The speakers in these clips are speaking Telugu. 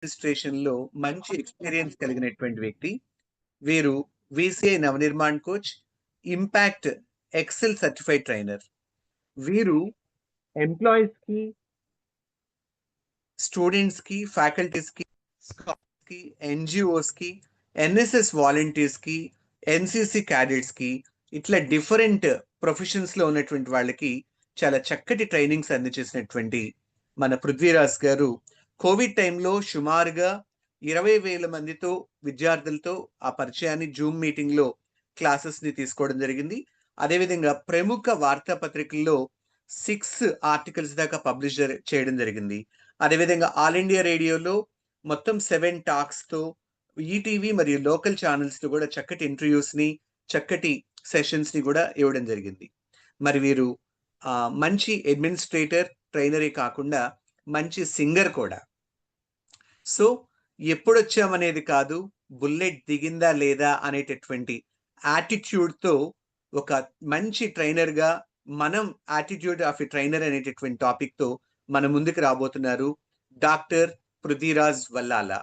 అడ్మినిస్ట్రేషన్ లో మంచి ఎక్స్పీరియన్స్ కలిగినటువంటి వ్యక్తి. వీరు VCI Navnirman coach, impact excel certified trainer. వీరు ఎంప్లాయీస్ కి, స్టూడెంట్స్ కి, ఫ్యాకల్టీస్ కి, స్కాలర్స్ కి, ఎన్జిఓస్ కి, ఎన్ఎస్ఎస్ వాలంటీర్స్ కి, ఎన్సిసి క్యాడెట్స్ కి, ఇట్లా డిఫరెంట్ ప్రొఫెషన్స్ లో ఉన్నటువంటి వాళ్ళకి చాలా చక్కటి ట్రైనింగ్స్ అందజేసినటువంటి మన పృథ్వీరాజ్ గారు కోవిడ్ టైంలో సుమారుగా 20,000 మందితో, విద్యార్థులతో ఆ పరిచయాన్ని జూమ్ మీటింగ్ లో క్లాసెస్ ని తీసుకోవడం జరిగింది. అదేవిధంగా ప్రముఖ వార్తాపత్రికల్లో 6 ఆర్టికల్స్ దాకా పబ్లిష్ చేయడం జరిగింది. అదేవిధంగా ఆల్ ఇండియా రేడియోలో మొత్తం 7 టాక్స్ తో, ఈటీవీ మరియు లోకల్ ఛానల్స్ తో కూడా చక్కటి ఇంటర్వ్యూస్ ని, చక్కటి సెషన్స్ ని కూడా ఇవ్వడం జరిగింది. మరి వీరు మంచి అడ్మినిస్ట్రేటర్, ట్రైనరే కాకుండా మంచి సింగర్ కూడా. సో ఎప్పుడొచ్చామనేది కాదు, బుల్లెట్ దిగిందా లేదా అనేటటువంటి యాటిట్యూడ్ తో ఒక మంచి ట్రైనర్ గా, మనం యాటిట్యూడ్ ఆఫ్ ఎ ట్రైనర్ అనేటటువంటి టాపిక్ తో మన ముందుకు రాబోతున్నారు డాక్టర్ పృథ్వీరాజ్ వల్లాలా.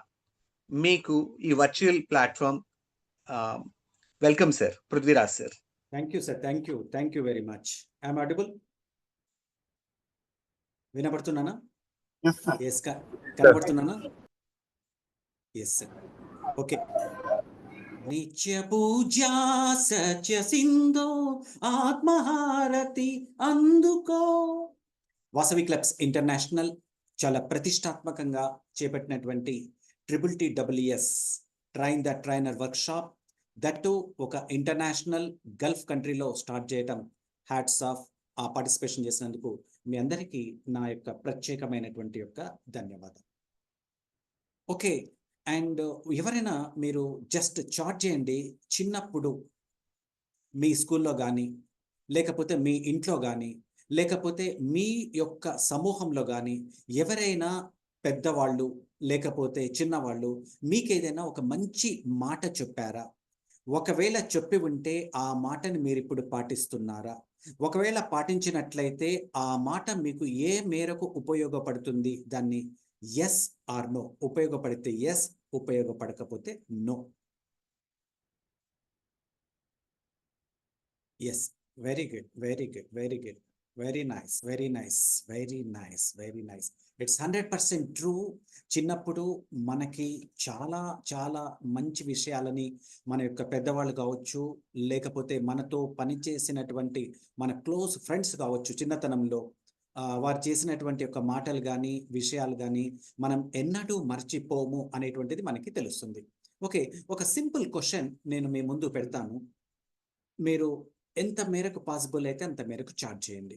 మీకు ఈ virtual platform welcome sir, Prithviraj sir. Thank you sir, thank you very much. I'm audible? వినపడుతున్నానా? కనబడుతున్నానా? Yes sir. ఓకే. నిత్య పూజా సత్య సింధో ఆత్మహారతి అందుకో. వాసవి క్లబ్స్ ఇంటర్నేషనల్ చాలా ప్రతిష్టాత్మకంగా చేపట్టినటువంటి TTTWS train the trainer workshop, that ఒక ఇంటర్నేషనల్ గల్ఫ్ కంట్రీలో స్టార్ట్ చేయటం. Hats off. ఆ పార్టిసిపేషన్ చేసినందుకు మీ అందరికీ నా యొక్క ప్రత్యేకమైనటువంటి యొక్క ధన్యవాదాలు. ఓకే. అండ్ ఎవరైనా మీరు జస్ట్ చాట్ చేయండి, చిన్నప్పుడు మీ స్కూల్లో కానీ, లేకపోతే మీ ఇంట్లో కానీ, లేకపోతే మీ యొక్క సమూహంలో కానీ ఎవరైనా పెద్దవాళ్ళు లేకపోతే చిన్నవాళ్ళు మీకేదైనా ఒక మంచి మాట చెప్పారా? ఒకవేళ చెప్పి ఉంటే ఆ మాటని మీరు ఇప్పుడు పాటిస్తున్నారా? ఒకవేళ పాటించినట్లయితే ఆ మాట మీకు ఏ మేరకు ఉపయోగపడుతుంది? దాన్ని ఎస్ ఆర్ నో. ఉపయోగపడితే ఎస్, ఉపయోగపడకపోతే no. Yes. Very good, very good, very good, very nice, very nice, very nice, very nice. It's 100% true. చిన్నప్పుడు మనకి చాలా చాలా మంచి విషయాలని మన యొక్క పెద్దవాళ్ళు కావచ్చు, లేకపోతే మనతో పనిచేసినటువంటి మన క్లోజ్ ఫ్రెండ్స్ కావచ్చు, చిన్నతనంలో వారు చేసినటువంటి యొక్క మాటలు కానీ, విషయాలు కానీ మనం ఎన్నడూ మర్చిపోము అనేటువంటిది మనకి తెలుస్తుంది. ఓకే. ఒక సింపుల్ క్వశ్చన్ నేను మీ ముందు పెడతాను. మీరు ఎంత మేరకు పాసిబుల్ అయితే అంత మేరకు చార్జ్ చేయండి.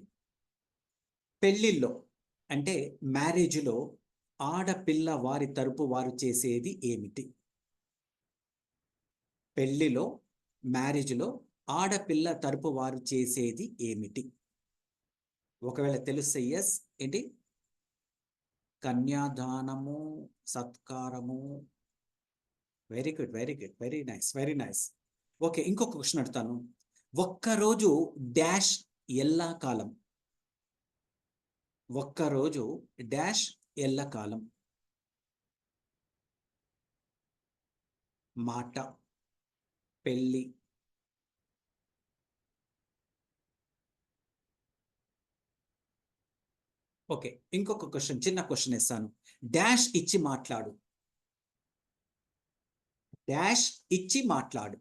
పెళ్ళిళ్ళలో అంటే మ్యారేజ్లో ఆడపిల్ల వారి తరపు వారు చేసేది ఏమిటి? పెళ్ళిలో, మ్యారేజ్లో ఆడపిల్ల తరపు వారు చేసేది ఏమిటి? ఒకవేళ తెలిస్తే ఎస్ ఏంటి? కన్యాదానము, సత్కారము. Very good, very good, very nice, very nice. Okay. ఇంకొక క్వశ్చన్ అడుగుతాను. ఒక్కరోజు డాష్ ఎల్లకాలం. ఒక్కరోజు డాష్ ఎల్లకాలం. మాట, పెళ్ళి. ఓకే. ఇంకొక క్వశ్చన్, చిన్న క్వశ్చన్ ఇస్తాను. డాష్ ఇచ్చి మాట్లాడు. డాష్ ఇచ్చి మాట్లాడు.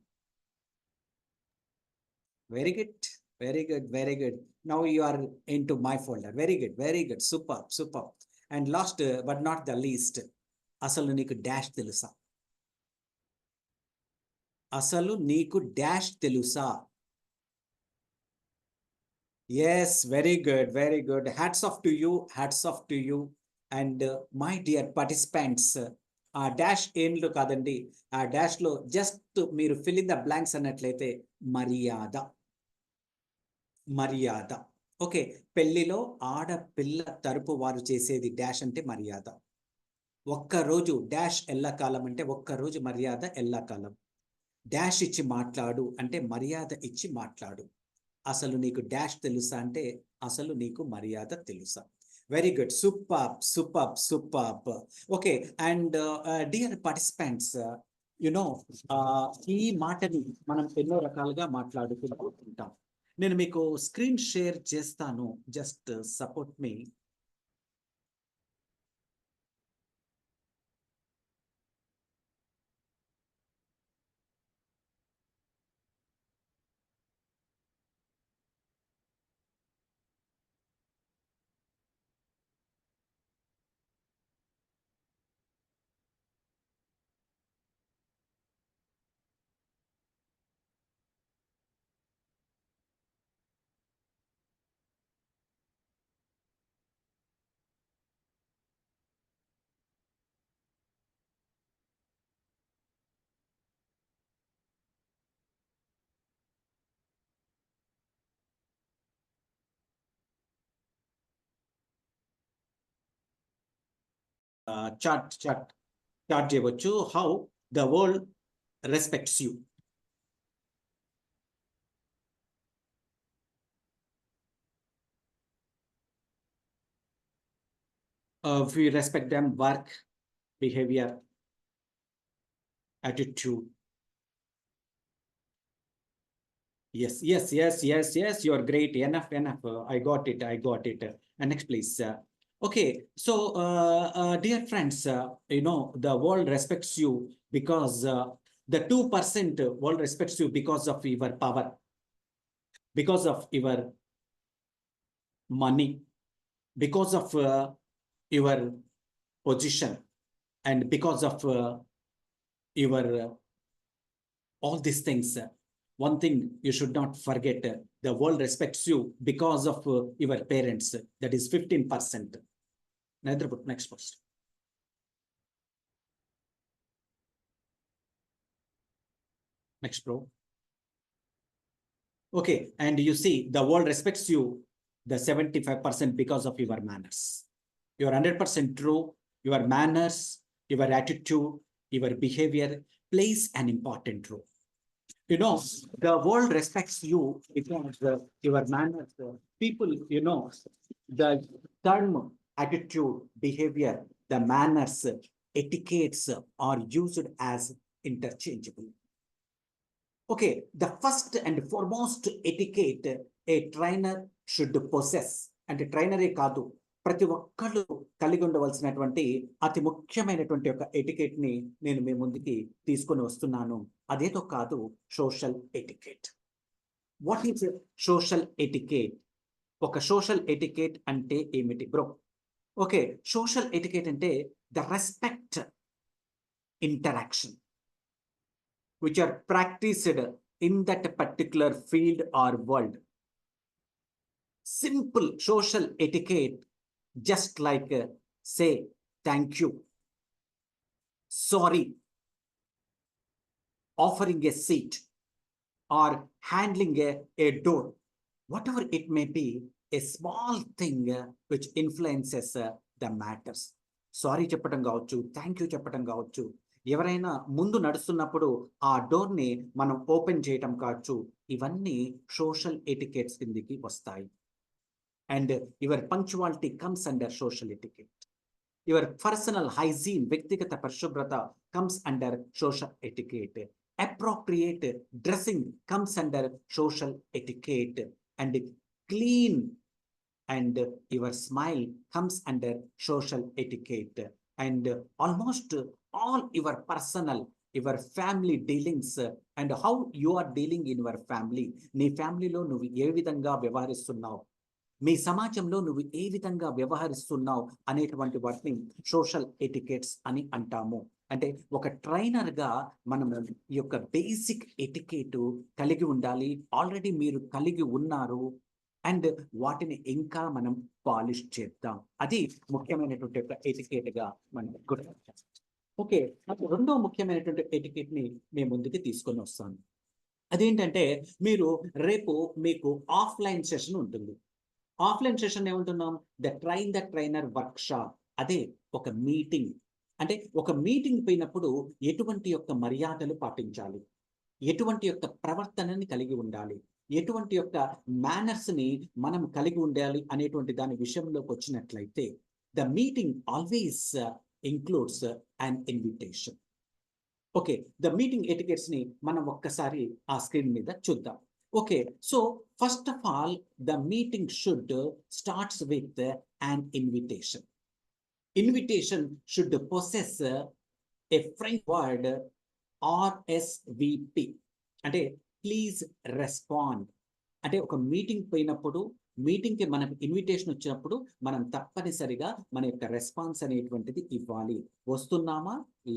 Very good, very good, very good. Now you are into my folder. Very good, very good, super, super. And last but not the least, అసలు నీకు డాష్ తెలుసా? అసలు నీకు డాష్ తెలుసా? Yes. Very good, very good. Hats off to you, hats off to you. And my dear participants, ఆ డాష్ ఏంలో కాదండి, ఆ డాష్లో జస్ట్ మీరు ఫిల్ ఇన్ ద బ్లాంక్స్ అన్నట్లయితే మర్యాద. మర్యాద. ఓకే. పెళ్లిలో ఆడపిల్ల తరపు వారు చేసేది డాష్ అంటే మర్యాద. ఒక్కరోజు డాష్ ఎల్లకాలం అంటే ఒక్కరోజు మర్యాద ఎల్లకాలం. డాష్ ఇచ్చి మాట్లాడు అంటే మర్యాద ఇచ్చి మాట్లాడు. అసలు నీకు డాష్ తెలుసా అంటే అసలు నీకు మర్యాద తెలుసా? Very good, super super super. Okay, and dear participants, you know ఈ మాటని మనం ఎన్నో రకాలుగా మాట్లాడుకుంటూ ఉంటాం. నేను మీకు స్క్రీన్ షేర్ చేస్తాను, జస్ట్ సపోర్ట్ మీ. చాట్ చాట్ చాట్ చేయవచ్చు. How the world respects you. We respect them, work, behavior, attitude. Yes, yes, yes, yes, yes. You are great. Enough, enough. I got it. I got it. Next, please. Okay. So, dear friends, the world respects you because the 2% world respects you because of your power, because of your money, because of your position, and because of your all these things. One thing you should not forget, the world respects you because of your parents. That is 15%. Next post. Next, bro. Okay, and you see the world respects you, the 75% because of your manners. You are 100% true. Your manners, your attitude, your behavior plays an important role. The world respects you because your manners. People, the term attitude, behavior, the manners, etiquettes are used as interchangeable. Okay, the first and foremost etiquette a trainer should possess, అంటే ట్రైనరే కాదు, ప్రతి ఒక్కళ్ళు కలిగి ఉండవలసినటువంటి అతి ముఖ్యమైనటువంటి ఒక ఎటికెట్ ని నేను మీ ముందుకి తీసుకొని వస్తున్నాను. అదేదో కాదు, social etiquette. What is social etiquette? ఒక సోషల్ ఎటికెట్ అంటే ఏమిటి బ్రో? ఓకే, సోషల్ ఎటికెట్ అంటే the respect interaction which are practiced in that particular field or world. Simple social etiquette, just like say thank you, sorry, offering a seat, or handling a door, whatever it may be, a small thing which influences the matters. Sorry చెప్పటం కావచ్చు, థ్యాంక్ యూ చెప్పటం కావచ్చు, ఎవరైనా ముందు నడుస్తున్నప్పుడు ఆ డోర్ ని మనం ఓపెన్ చేయటం కావచ్చు, ఇవన్నీ సోషల్ ఎటికెట్స్ కిందికి వస్తాయి. And your punctuality comes under social etiquette. Your personal hygiene, వ్యక్తిగత పరిశుభ్రత comes under social etiquette. Appropriate dressing comes under social etiquette. And clean and your smile comes under social etiquette. And almost all your personal, your family dealings, and how you are dealing in your family. నీ ఫ్యామిలీలో నువ్వు ఏ విధంగా వ్యవహరిస్తున్నావు, మీ సమాజంలో నువ్వు ఏ విధంగా వ్యవహరిస్తున్నావు అనేటువంటి వాటిని సోషల్ ఎటికెట్స్ అని అంటాము. అంటే ఒక ట్రైనర్గా మనం ఈ యొక్క బేసిక్ ఎటికెట్ కలిగి ఉండాలి. ఆల్రెడీ మీరు కలిగి ఉన్నారు, అండ్ వాటిని ఇంకా మనం పాలిష్ చేద్దాం. అది ముఖ్యమైనటువంటి ఒక ఎటికెట్ గా మనం గుర్తించాలి. ఓకే, నాకు రెండో ముఖ్యమైనటువంటి ఎటికెట్ ని మేము ముందుకు తీసుకొని వస్తాను. అదేంటంటే, మీరు రేపు మీకు ఆఫ్లైన్ సెషన్ ఉంటుంది. ఆఫ్లైన్ సెషన్ ఏమంటున్నాం? The trainer workshop. అదే ఒక మీటింగ్. అంటే ఒక మీటింగ్ పోయినప్పుడు ఎటువంటి యొక్క మర్యాదలు పాటించాలి, ఎటువంటి యొక్క ప్రవర్తనని కలిగి ఉండాలి, ఎటువంటి యొక్క మేనర్స్ ని మనం కలిగి ఉండాలి అనేటువంటి దాని విషయంలోకి వచ్చినట్లయితే the meeting always includes and invitation. Okay, the meeting etiquettes ని మనం ఒక్కసారి ఆ స్క్రీన్ మీద చూద్దాం. Okay, so first of all the meeting should starts with an invitation. Invitation should possess a French word RSVP, అంటే ప్లీజ్ రెస్పాండ్. అంటే ఒక మీటింగ్ పోయినప్పుడు, మీటింగ్కి మనకు ఇన్విటేషన్ వచ్చినప్పుడు మనం తప్పనిసరిగా మన యొక్క రెస్పాన్స్ అనేటువంటిది ఇవ్వాలి. వస్తున్నామా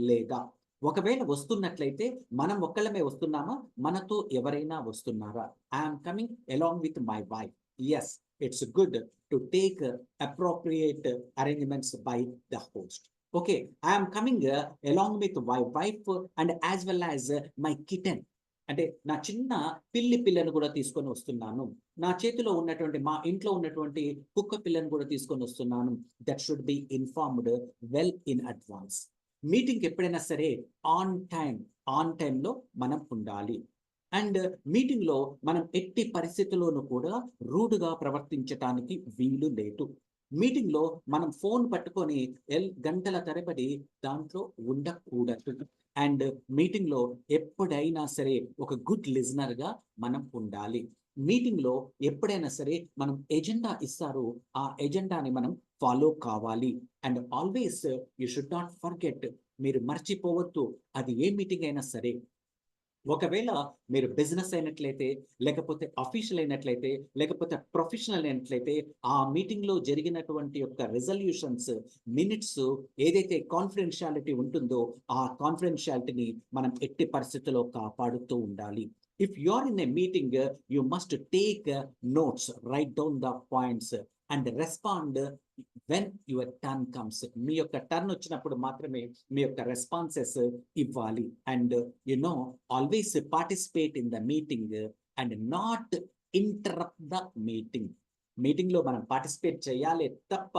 లేదా? ఒకవేళ వస్తున్నట్లయితే మనం ఒక్కళ్ళమే వస్తున్నామా, మనతో ఎవరైనా వస్తున్నారా? I'm coming along with my wife. Yes, it's good to take appropriate arrangements by the host. Okay, I am coming along with my wife and as well as my kitten. అంటే నా చిన్న పిల్లను కూడా తీసుకొని వస్తున్నాను, నా చేతిలో ఉన్నటువంటి మా ఇంట్లో ఉన్నటువంటి కుక్క పిల్లను కూడా తీసుకొని వస్తున్నాను. That should be informed well in advance. Meeting ఎప్పుడైనా సరే ఆన్ టైంలో మనం ఉండాలి. అండ్ మీటింగ్ లో మనం ఎట్టి పరిస్థితుల్లోనూ కూడా రూడ్గా ప్రవర్తించటానికి వీలు లేదు. మీటింగ్ లో మనం ఫోన్ పట్టుకొని గంటల తరబడి దాంట్లో ఉండకూడదు. అండ్ మీటింగ్ లో ఎప్పుడైనా సరే ఒక గుడ్ లిజనర్ గా మనం ఉండాలి. మీటింగ్ లో ఎప్పుడైనా సరే మనం ఎజెండా ఇస్తారు, ఆ ఎజెండాని మనం ఫాలో కావాలి. And always you should not forget, మీరు మర్చిపోవద్దు అది ఏ మీటింగ్ అయినా సరే. ఒకవేళ మీరు బిజినెస్ అయినట్లయితే, లేకపోతే అఫీషియల్ అయినట్లయితే, లేకపోతే ప్రొఫెషనల్ అయినట్లయితే, ఆ మీటింగ్ లో జరిగినటువంటి యొక్క రెజల్యూషన్స్, మినిట్స్ ఏదైతే కాన్ఫిడెన్షియాలిటీ ఉంటుందో ఆ కాన్ఫిడెన్షియాలిటీని మనం ఎట్టి పరిస్థితుల్లో కాపాడుతూ ఉండాలి. If you are in a meeting, you must take notes, write down the points and respond when your turn comes. మీ యొక్క టర్న్ వచ్చినప్పుడు మాత్రమే మీ యొక్క రెస్పాన్సెస్ ఇవ్వాలి. And always participate in the meeting and not interrupt the meeting. Meeting లో మనం పార్టిసిపేట్ చేయాలి తప్ప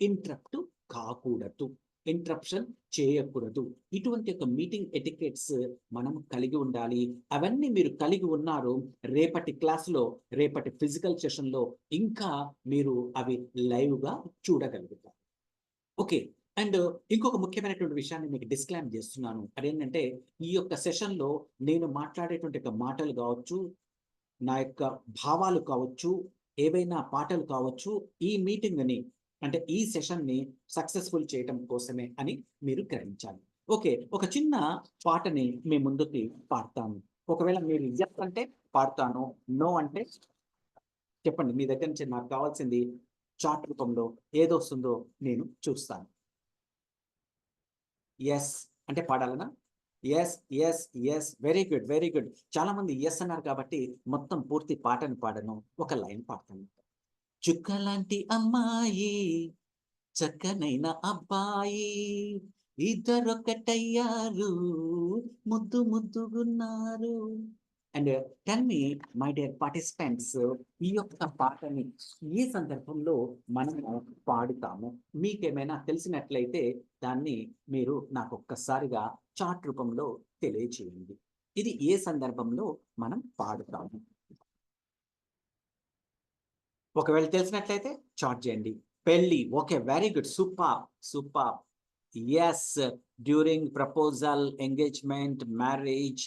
ఇంటరప్ట్ కాకూడదు, ఇంటరప్షన్ చేయకూడదు. ఇటువంటి ఒక మీటింగ్ ఎటికెట్స్ మనం కలిగి ఉండాలి. అవన్నీ మీరు కలిగి ఉన్నారు, రేపటి క్లాస్లో, రేపటి ఫిజికల్ సెషన్లో ఇంకా మీరు అవి లైవ్గా చూడగలుగుతారు. ఓకే, అండ్ ఇంకొక ముఖ్యమైనటువంటి విషయాన్ని మీకు డిస్క్లైమ్ చేస్తున్నాను. అదేంటంటే ఈ యొక్క సెషన్లో నేను మాట్లాడేటువంటి ఒక మాటలు కావచ్చు, నా యొక్క భావాలు కావచ్చు, ఏవైనా పాటలు కావచ్చు, ఈ మీటింగ్ని అంటే ఈ సెషన్ని సక్సెస్ఫుల్ చేయడం కోసమే అని మీరు గ్రహించాలి. ఓకే, ఒక చిన్న పాటని మీ ముందుకి పాడతాను. ఒకవేళ మీరు ఎస్ అంటే పాడతాను, నో అంటే చెప్పండి. మీ దగ్గర నుంచి నాకు కావాల్సింది చార్ట్ రూపంలో ఏదొస్తుందో నేను చూస్తాను. ఎస్ అంటే పాడాలనా? Yes yes yes, very good very good. చాలా మంది ఎస్ అన్నారు కాబట్టి మొత్తం పూర్తి పాటను పాడను, ఒక లైన్ పాడతాను. చుక్కలాంటి అమ్మాయి, చక్కనైన అబ్బాయి, ఇద్దరొక్కటయ్యారు, ముద్దు ముద్దుగున్నారు. And tell me my dear participants, ఈ యొక్క పాటని ఏ సందర్భంలో మనము పాడుతాము? మీకేమైనా తెలిసినట్లయితే దాన్ని మీరు నాకు ఒక్కసారిగా చార్ట్ రూపంలో తెలియచేయండి. ఇది ఏ సందర్భంలో మనం పాడుతాము? ఒకవేళ తెలిసినట్లయితే చార్ట్ చేయండి. పెళ్లి, okay, very good, super super. Yes, during proposal, engagement, marriage,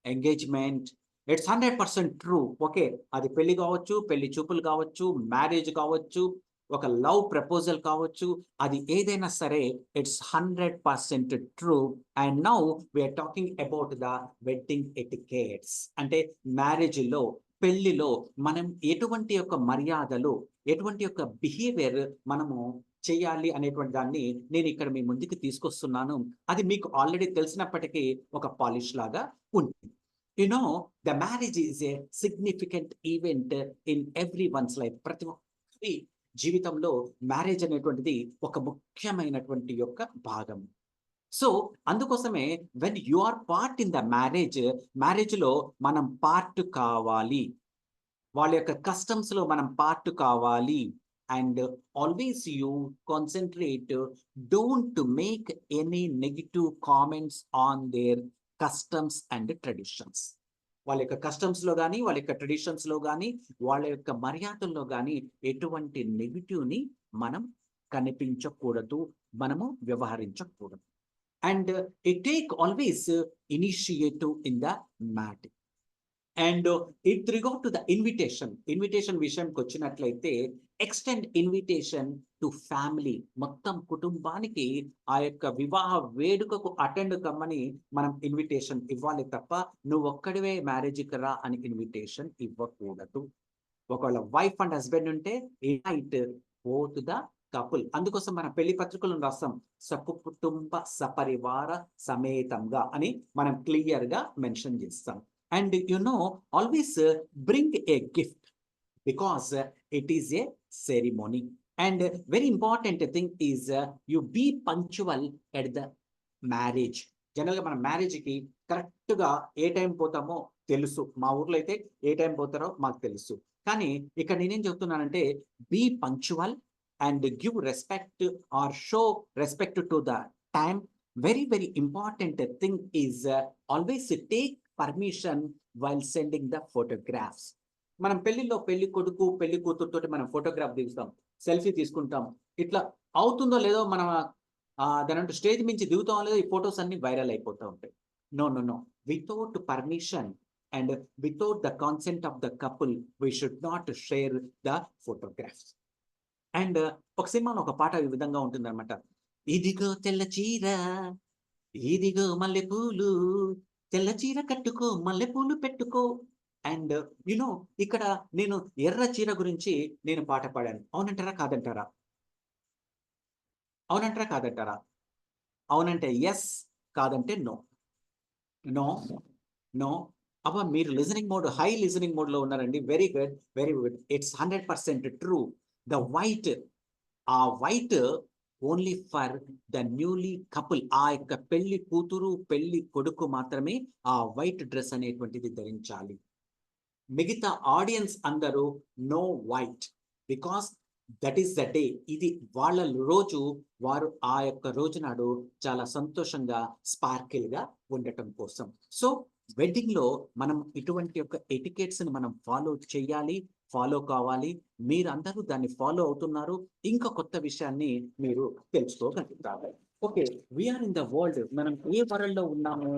engagement, it's 100% true. Okay, అది పెళ్లి కావచ్చు, పెళ్లి చూపులు కావచ్చు, మ్యారేజ్ కావచ్చు, ఒక లవ్ ప్రపోజల్ కావచ్చు, అది ఏదైనా సరే it's 100% true. And now we are talking about the wedding etiquettes. అంటే మ్యారేజ్లో, పెళ్లిలో మనం ఎటువంటి యొక్క మర్యాదలు, ఎటువంటి యొక్క బిహేవియర్ మనము చేయాలి అనేటువంటి దాన్ని నేను ఇక్కడ మీ ముందుకు తీసుకొస్తున్నాను. అది మీకు ఆల్రెడీ తెలిసినప్పటికీ ఒక పాలిష్ లాగా ఉంటుంది. The marriage is a significant event in every one's life. ప్రతి ఒక్కరి జీవితంలో మ్యారేజ్ అనేటువంటిది ఒక ముఖ్యమైనటువంటి యొక్క భాగం. సో అందుకోసమే when you are part in the మ్యారేజ్లో మనం పార్ట్ కావాలి, వాళ్ళ యొక్క కస్టమ్స్లో మనం పార్ట్ కావాలి. And always you concentrate, don't make any negative comments on their customs and traditions. వాళ్ళ యొక్క కస్టమ్స్లో కానీ, వాళ్ళ యొక్క ట్రెడిషన్స్లో కానీ, వాళ్ళ యొక్క మర్యాదల్లో కానీ ఎటువంటి నెగిటివ్ని మనం కనిపించకూడదు, మనము వ్యవహరించకూడదు. And it take always initiative in the matter. And it regard to the invitation విషయానికి వచ్చినట్లయితే ఎక్స్టెండ్ ఇన్విటేషన్ టు ఫ్యామిలీ, మొత్తం కుటుంబానికి ఆ యొక్క వివాహ వేడుకకు అటెండ్ కమ్మని మనం ఇన్విటేషన్ ఇవ్వాలి తప్ప నువ్వు ఒక్కడివే మ్యారేజ్కి రా అని ఇన్విటేషన్ ఇవ్వకూడదు. ఒకవేళ వైఫ్ అండ్ హస్బెండ్ ఉంటే ఇన్వైట్ బోత్ ద కపుల్. అందుకోసం మన పెళ్లి పత్రికలను రాస్తాం సకుటుంబ సపరివార సమేతంగా అని మనం క్లియర్ గా మెన్షన్ చేస్తాం. And always bring a gift because it is a ceremony. And very important thing is you be punctual at the marriage. జనరల్గా మన మ్యారేజ్కి కరెక్ట్గా ఏ టైం పోతామో తెలుసు. మా ఊర్లో అయితే ఏ టైం పోతారో మాకు తెలుసు. కానీ ఇక్కడ నేనేం చెప్తున్నానంటే be punctual and give respect or show respect to the time. Very, very important thing is always take permission while sending the photographs. మనం పెళ్లిలో పెళ్లి కొడుకు పెళ్లి కూతురుతోటి మనం ఫోటోగ్రాఫ్ దిగుతాం, సెల్ఫీ తీసుకుంటాం. ఇట్లా అవుతుందో లేదో మనం దాని స్టేజ్ మించి దిగుతామో లేదో ఈ ఫొటోస్ అన్ని వైరల్ అయిపోతూ ఉంటాయి. No, without permission and without the consent of the couple we should not share the photographs. And ఒక సినిమాలో ఒక పాట ఈ విధంగా ఉంటుంది అనమాట. ఇదిగో తెల్ల చీర, ఇదిగో మల్లె పూలు, తెల్ల చీర కట్టుకో మల్లె పూలు పెట్టుకో. అండ్ ఇక్కడ నేను ఎర్ర చీర గురించి నేను పాట పాడాను. అవునంటారా కాదంటారా? అవునంటారా కాదంటారా? అవునంటే ఎస్, కాదంటే నో. నో నో అబ్బా, మీరు listening mode, high listening mode లో ఉన్నారండి. Very good, very good. It's 100% true. The white, ఆ white only for the newly couple. ఆ యొక్క పెళ్లి కూతురు పెళ్లి కొడుకు మాత్రమే ఆ వైట్ డ్రెస్ అనేటువంటిది ధరించాలి. మిగతా ఆడియన్స్ అందరూ no white, because that is the day. ఇది వాళ్ళ రోజు. వారు ఆ యొక్క రోజు నాడు చాలా సంతోషంగా స్పార్కిల్ గా ఉండటం కోసం. సో వెడ్డింగ్ లో మనం ఇటువంటి యొక్క ఎటికెట్స్ ని మనం ఫాలో చేయాలి, ఫాలో కావాలి. మీరందరూ దాన్ని ఫాలో అవుతున్నారు. ఇంకా కొత్త విషయాన్ని మీరు తెలుసుకోగలుగుతారు. Okay, we are in the world. మనం ఏ వరల్డ్ లో ఉన్నాము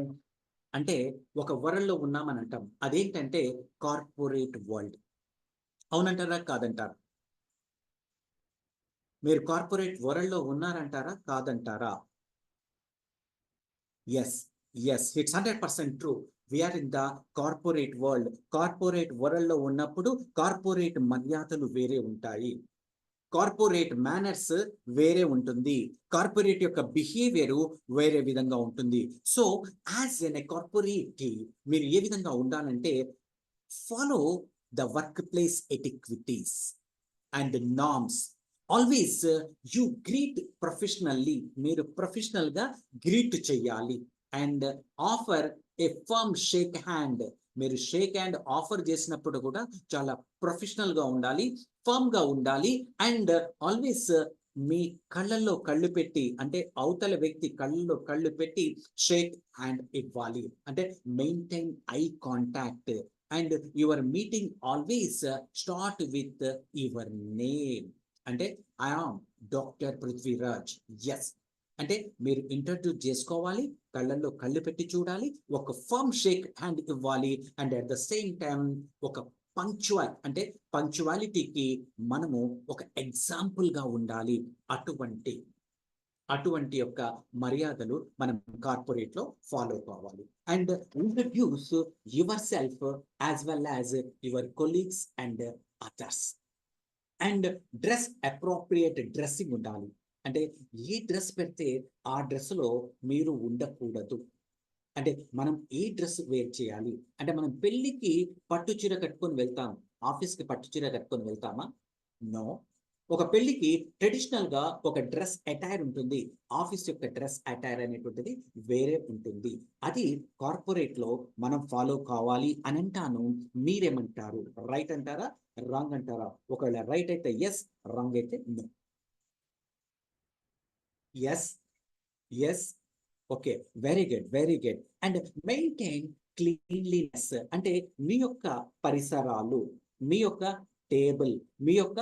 అంటే ఒక వరల్డ్ లో ఉన్నామని అంటాం. అదేంటంటే కార్పొరేట్ వరల్డ్. అవునంటారా కాదంటారా? మీరు కార్పొరేట్ వరల్డ్ లో ఉన్నారంటారా కాదంటారా? Yes, it's 100% true. We are in the corporate world. Corporate world లో ఉన్నప్పుడు కార్పొరేట్ మర్యాదలు వేరే ఉంటాయి, కార్పొరేట్ మేనర్స్ వేరే ఉంటుంది, కార్పొరేట్ యొక్క బిహేవియర్ వేరే విధంగా ఉంటుంది. So as an a corporate మీరు ఏ విధంగా ఉండాలంటే follow the work place etiquettes and norms. Always you greet professionally. మీరు ప్రొఫెషనల్ గా గ్రీట్ చేయాలి. And offer a firm shake hand. మీరు షేక్ హ్యాండ్ ఆఫర్ చేసినప్పుడు కూడా చాలా ప్రొఫెషనల్ గా ఉండాలి, ఫర్మ్ గా ఉండాలి. అండ్ ఆల్వేస్ మీ కళ్ళల్లో కళ్ళు పెట్టి, అంటే అవతల వ్యక్తి కళ్ళల్లో కళ్ళు పెట్టి షేక్ హ్యాండ్ ఇవ్వాలి. అంటే maintain eye contact. And your meeting always start with your name. అంటే I am doctor Prithviraj. Yes అంటే మీరు ఇంట్రడ్యూస్ చేసుకోవాలి, కళ్ళల్లో కళ్ళు పెట్టి చూడాలి, ఒక ఫర్మ్ షేక్ హ్యాండ్ ఇవ్వాలి. And at the same time ఒక పంక్చువల్, అంటే పంక్చువాలిటీకి మనము ఒక ఎగ్జాంపుల్ గా ఉండాలి. అటువంటి యొక్క మర్యాదలు మనం కార్పొరేట్ లో ఫాలో కావాలి. And introduce your self as well as your colleagues and others. And dress appropriate dressing ఉండాలి. అంటే ఏ డ్రెస్ పెడితే ఆ డ్రెస్ లో మీరు ఉండకూడదు. అంటే మనం ఏ డ్రెస్ వేర్ చేయాలి అంటే మనం పెళ్లికి పట్టు చీర కట్టుకొని వెళ్తాం, ఆఫీస్కి పట్టు చీర కట్టుకొని వెళ్తామా? నో. ఒక పెళ్లికి ట్రెడిషనల్ గా ఒక డ్రెస్ అటైర్ ఉంటుంది, ఆఫీస్ యొక్క డ్రెస్ అటైర్ అనేటువంటిది వేరే ఉంటుంది. అది కార్పొరేట్ లో మనం ఫాలో కావాలి అని అంటాను. మీరేమంటారు? రైట్ అంటారా, రాంగ్ అంటారా? ఒకవేళ రైట్ అయితే ఎస్, రాంగ్ అయితే no. Yes, okay, very good. And maintain cleanliness అంటే మీ యొక్క పరిసరాలు, మీ యొక్క టేబుల్, మీ యొక్క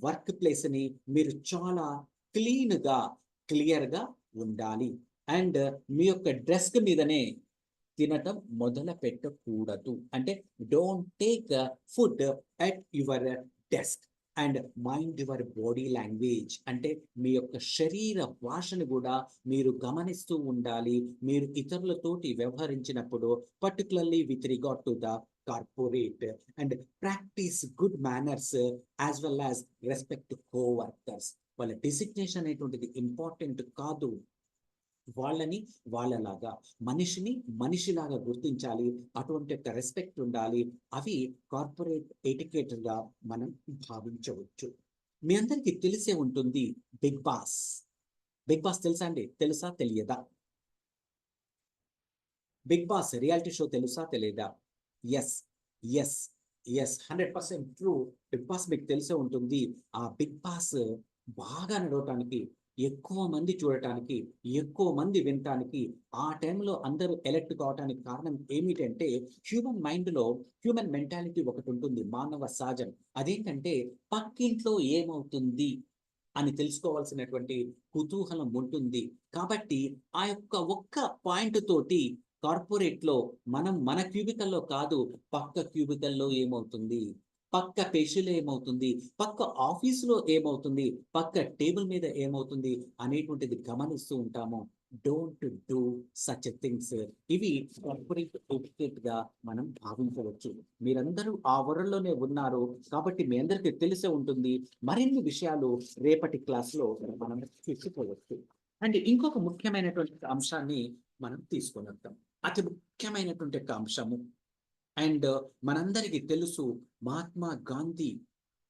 వర్క్ ప్లేస్ని మీరు చాలా క్లీన్గా, క్లియర్గా ఉండాలి. అండ్ మీ యొక్క డెస్క్ మీదనే తినటం మొదలు పెట్టకూడదు. అంటే don't take food at your desk. And mind your body language అంటే మీ యొక్క శరీర భాషను కూడా మీరు గమనిస్తూ ఉండాలి. మీరు ఇతరులతోటి వ్యవహరించినప్పుడు, particularly with regard to the corporate, and practice good manners as well as respect coworkers. వాళ్ళ డిసిగ్నేషన్ అనేటువంటిది ఇంపార్టెంట్ కాదు. వాళ్ళని వాళ్ళలాగా, మనిషిని మనిషిలాగా గుర్తించాలి. అటువంటి యొక్క రెస్పెక్ట్ ఉండాలి. అవి కార్పొరేట్ ఎటికేట్గా మనం భావించవచ్చు. మీ అందరికీ తెలిసే ఉంటుంది బిగ్ బాస్. బిగ్ బాస్ తెలుసా అండి? తెలుసా తెలియదా? బిగ్ బాస్ రియాలిటీ షో తెలుసా తెలియదా? Yes yes yes 100% true. Bigg Boss మీకు తెలిసే ఉంటుంది. ఆ బిగ్ బాస్ బాగా నడవటానికి, ఎక్కువ మంది చూడటానికి, ఎక్కువ మంది వినటానికి, ఆ టైంలో అందరూ ఎలక్ట్ కావటానికి కారణం ఏమిటంటే హ్యూమన్ మైండ్లో హ్యూమన్ మెంటాలిటీ ఒకటి ఉంటుంది, మానవ సహజం. అదేంటంటే పక్కింట్లో ఏమవుతుంది అని తెలుసుకోవాల్సినటువంటి కుతూహలం ఉంటుంది. కాబట్టి ఆ యొక్క ఒక్క పాయింట్ తోటి కార్పొరేట్లో మనం మన క్యూబికల్లో కాదు, పక్క క్యూబికల్లో ఏమవుతుంది, పక్క పేషీలో ఏమవుతుంది, పక్క ఆఫీసులో ఏమవుతుంది, పక్క టేబుల్ మీద ఏమవుతుంది అనేటువంటిది గమనిస్తూ ఉంటాము. Don't do such things. ఇవి కార్పొరేట్ ఎటికెట్ గా మనం భావించవచ్చు. మీరందరూ ఆ వరల్డ్లోనే ఉన్నారు కాబట్టి మీ అందరికీ తెలిసే ఉంటుంది. మరిన్ని విషయాలు రేపటి క్లాస్లో మనం తీసుకోవచ్చు. అండ్ ఇంకొక ముఖ్యమైనటువంటి అంశాన్ని మనం తీసుకొని వద్దాం. అతి ముఖ్యమైనటువంటి ఒక అంశము. అండ్ మనందరికీ తెలుసు మహాత్మా గాంధీ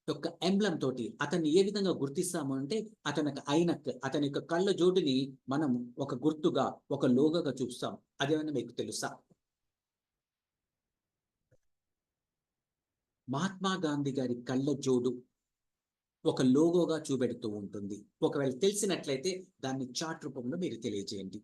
యొక్క ఎంబ్లం తోటి అతన్ని ఏ విధంగా గుర్తిస్తాము అంటే అతని ఐనక్, అతని యొక్క కళ్ళ జోడుని మనం ఒక గుర్తుగా, ఒక లోగోగా చూస్తాం. అదేమన్నా మీకు తెలుసా? మహాత్మా గాంధీ గారి కళ్ళ జోడు ఒక లోగోగా చూపెడుతూ ఉంటుంది. ఒకవేళ తెలిసినట్లయితే దాన్ని చార్ట్ రూపంలో మీరు తెలియజేయండి.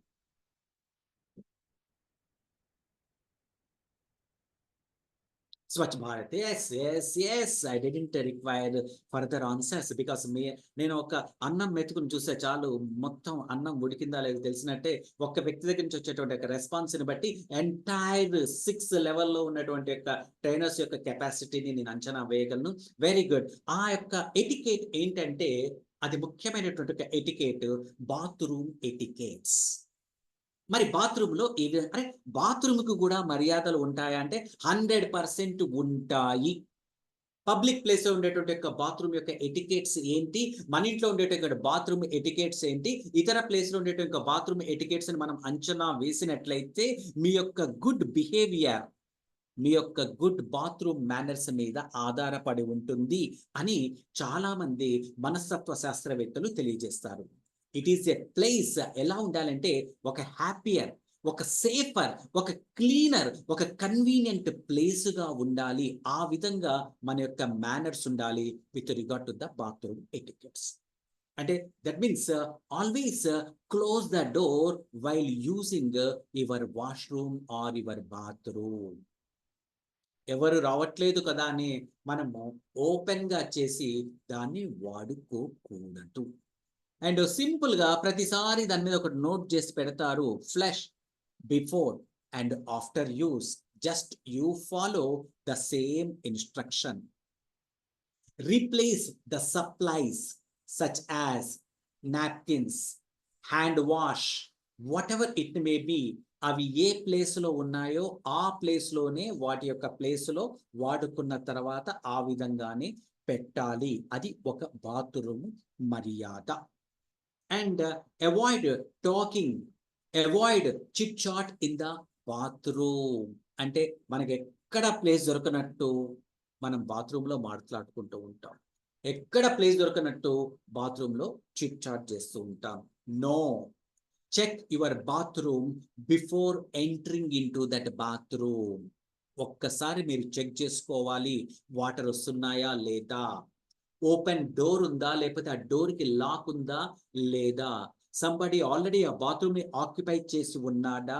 Swachh Bharat. Yes. I didn't require further answers because నేను ఒక అన్నం మెతుకుని చూస్తే చాలు, మొత్తం అన్నం ఉడికిందా లేదో తెలిసినట్టే ఒక్క వ్యక్తి దగ్గర నుంచి వచ్చేటువంటి ఒక రెస్పాన్స్ని బట్టి ఎంటైర్ 6 లెవెల్లో ఉన్నటువంటి యొక్క ట్రైనర్స్ యొక్క కెపాసిటీని నేను అంచనా వేయగలను. Very good. ఆ యొక్క ఎటికేట్ ఏంటంటే అది ముఖ్యమైనటువంటి ఒక ఎటికేట్, బాత్రూమ్ ఎటికేట్స్. మరి బాత్రూంలో అరే బాత్రూమ్కి కూడా మర్యాదలు ఉంటాయా అంటే 100% ఉంటాయి. పబ్లిక్ ప్లేస్ లో ఉండేటువంటి యొక్క బాత్రూమ్ యొక్క ఎటికేట్స్ ఏంటి, మన ఇంట్లో ఉండేటువంటి బాత్రూమ్ ఎటికేట్స్ ఏంటి, ఇతర ప్లేస్ లో ఉండేటువంటి బాత్రూమ్ ఎటికేట్స్ మనం అంచనా వేసినట్లయితే మీ యొక్క గుడ్ బిహేవియర్, మీ యొక్క గుడ్ బాత్రూమ్ మేనర్స్ మీద ఆధారపడి ఉంటుంది అని చాలా మంది మనస్తత్వ శాస్త్రవేత్తలు తెలియజేస్తారు. ఇట్ ఈస్ ఎ ప్లేస్ ఎలా ఉండాలంటే ఒక హ్యాపీయర్, ఒక సేఫర్, ఒక క్లీనర్, ఒక కన్వీనియంట్ ప్లేస్గా ఉండాలి. ఆ విధంగా మన యొక్క మేనర్స్ ఉండాలి with regard to the bathroom etiquettes. అంటే that means always close the door while using your washroom or your bathroom. ఎవరు రావట్లేదు కదా అని మనము ఓపెన్ గా చేసి దాన్ని వాడుకోకూడదు. అండ్ సింపుల్ గా ప్రతిసారి దాని మీద ఒక నోట్ చేసి పెడతారు, flush before and after use. Just you follow the same instruction. Replace the supplies such as napkins, hand wash, what ever it may B. అవి ఏ ప్లేస్లో ఉన్నాయో ఆ ప్లేస్లోనే వాటి యొక్క ప్లేస్లో వాడుకున్న తర్వాత ఆ విధంగానే పెట్టాలి. అది ఒక బాత్రూమ్ మర్యాద. And avoid talking, avoid chit chat in the bathroom. అంటే మనకి ఎక్కడ ప్లేస్ దొరకనట్టు మనం బాత్రూంలో మాట్లాడుకుంటూ ఉంటాం, ఎక్కడ ప్లేస్ దొరకనట్టు బాత్రూంలో చిట్ చాట్ చేస్తూ ఉంటాం. No, check your bathroom before entering in to that bathroom. ఒక్కసారి మీరు చెక్ చేసుకోవాలి, వాటర్ వస్తున్నాయా లేదా, ఓపెన్ డోర్ ఉందా లేకపోతే ఆ డోర్కి లాక్ ఉందా లేదా, సంబడి ఆల్రెడీ ఆ బాత్రూమ్ ని ఆక్యుపై చేసి ఉన్నాడా